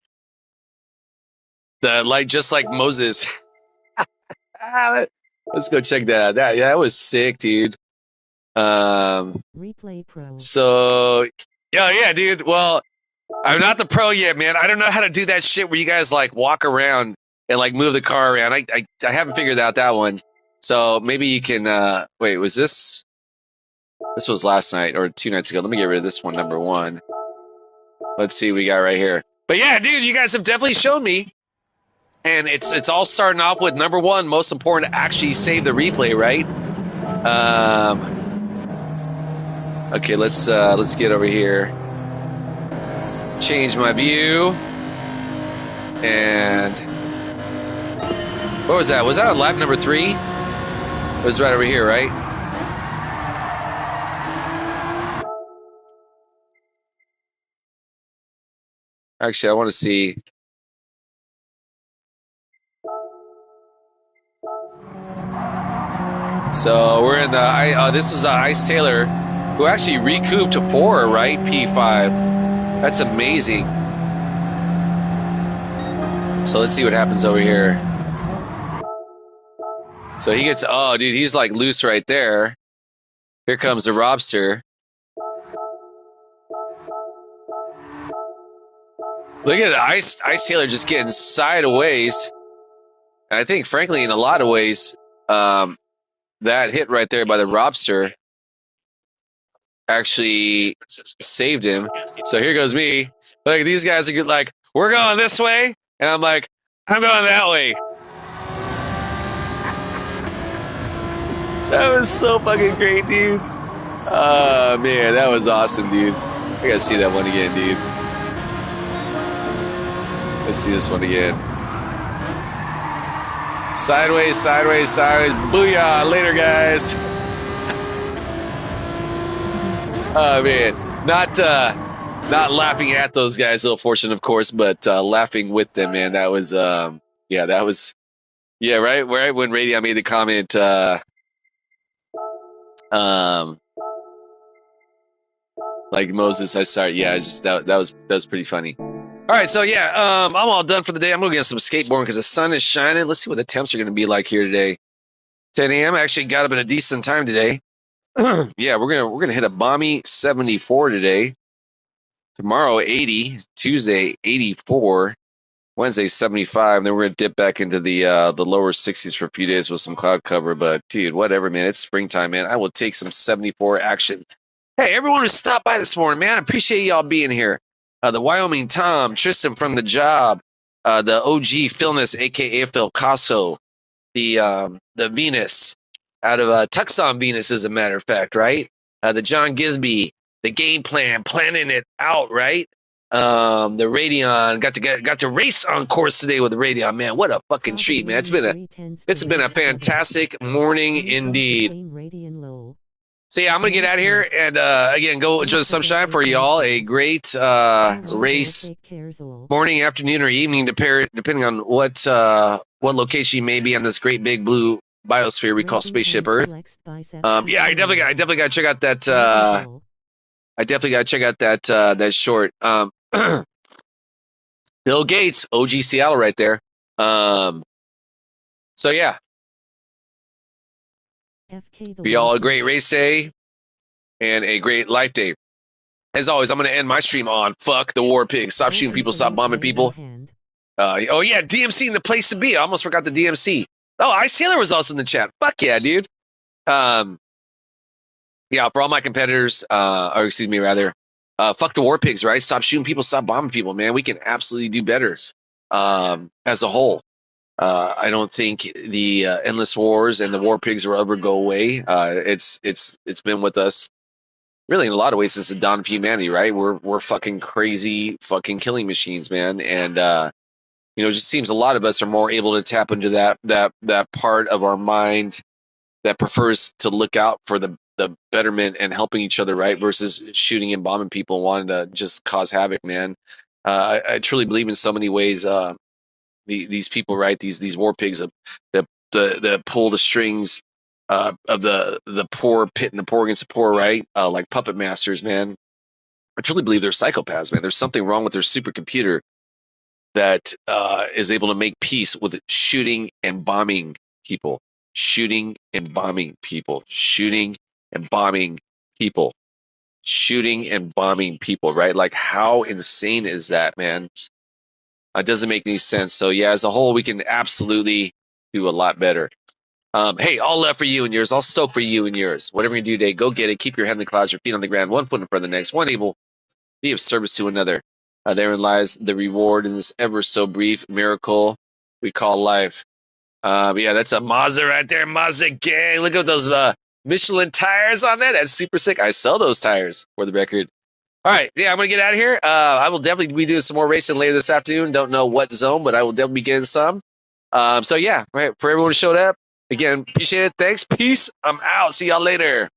like, just like Moses. Let's go check that out. That was sick, dude. Replay Pro. So, yeah, dude. Well, I'm not the pro yet, man. I don't know how to do that shit where you guys like walk around and like move the car around. I haven't figured out that one. So maybe you can. Wait, was this? This was last night or 2 nights ago. Let me get rid of this one, number 1. Let's see what we got right here. But yeah, dude, you guys have definitely shown me. And it's all starting off with number 1, most important, actually save the replay, right? Okay, let's get over here. Change my view. And what was that? Was that on lap number 3? It was right over here, right? Actually, I want to see. So we're in the this was Ice Taylor, who actually recouped to 4, right? P5. That's amazing. So let's see what happens over here. So he gets, oh, dude, he's like loose right there. Here comes the Robster. Look at Ice Taylor just getting sideways. And I think, frankly, in a lot of ways, that hit right there by the Robster actually saved him. So here goes me. Like, these guys are good, like, we're going this way. And I'm like, I'm going that way. That was so fucking great, dude. Oh, man, that was awesome, dude. I gotta see that one again, dude. Let's see this one again. Sideways, sideways, sideways. Booyah. Later, guys. Oh, man. Not laughing at those guys, Little Fortune, of course, but laughing with them, man. That was right. When Radion made the comment, like Moses, I started. Yeah, that was pretty funny. All right, so yeah, I'm all done for the day. I'm gonna get some skateboarding because the sun is shining. Let's see what the temps are gonna be like here today. 10 a.m. I actually got up at a decent time today. Yeah, we're gonna hit a balmy 74 today. Tomorrow 80, Tuesday 84, Wednesday 75. Then we're gonna dip back into the lower 60s for a few days with some cloud cover. But dude, whatever, man. It's springtime, man. I will take some 74 action. Hey, everyone who stopped by this morning, man. I appreciate y'all being here. The Wyoming Tom, Tristan from the job, the OG Philness, aka Phil Casso, the Venus out of Tucson Venus, as a matter of fact, right? The John Gisby, the game plan, planning it out, right? The Radion got to race on course today with the Radion, man. What a fucking treat, man! It's been a fantastic morning indeed. So yeah, I'm gonna get out of here and again go enjoy the sunshine for y'all. A great race, morning, afternoon, or evening, depending on what location you may be on this great big blue biosphere we call spaceship Earth. Yeah, I definitely gotta check out that. I definitely gotta check out that short. Bill Gates, OG Seattle, right there. So yeah. Be all a great race day and a great life day. As always, I'm going to end my stream on fuck the war pigs. Stop shooting people, stop bombing people. Oh, yeah, DMC in the place to be. I almost forgot the DMC. Oh, Ice Taylor was also in the chat. Fuck yeah, dude. Yeah, for all my competitors, or excuse me, rather, fuck the war pigs, right? Stop shooting people, stop bombing people, man. We can absolutely do better as a whole. I don't think the endless wars and the war pigs will ever go away. It's been with us really in a lot of ways since the dawn of humanity, right? We're fucking crazy fucking killing machines, man. And it just seems a lot of us are more able to tap into that part of our mind that prefers to look out for the betterment and helping each other, right? Versus shooting and bombing people and wanting to just cause havoc, man. I truly believe in so many ways. These people, right? These war pigs that pull the strings of the poor, pitting the poor against the poor, right? Like puppet masters, man. I truly believe they're psychopaths, man. There's something wrong with their supercomputer that is able to make peace with shooting and bombing people, shooting and bombing people, shooting and bombing people, shooting and bombing people, right? Like, how insane is that, man? It doesn't make any sense. So yeah, as a whole, we can absolutely do a lot better. Hey, all love for you and yours. All stoked for you and yours. Whatever you do today, go get it. Keep your head in the clouds, your feet on the ground, one foot in front of the next, one able to be of service to another. Therein lies the reward in this ever so brief miracle we call life. Yeah, that's a Mazda right there, Mazda gang. Look at those Michelin tires on that. That's super sick. I sell those tires for the record. All right, yeah, I'm going to get out of here. I will definitely be doing some more racing later this afternoon. Don't know what zone, but I will definitely be getting some. So, yeah, right, for everyone who showed up, again, appreciate it. Thanks. Peace. I'm out. See y'all later.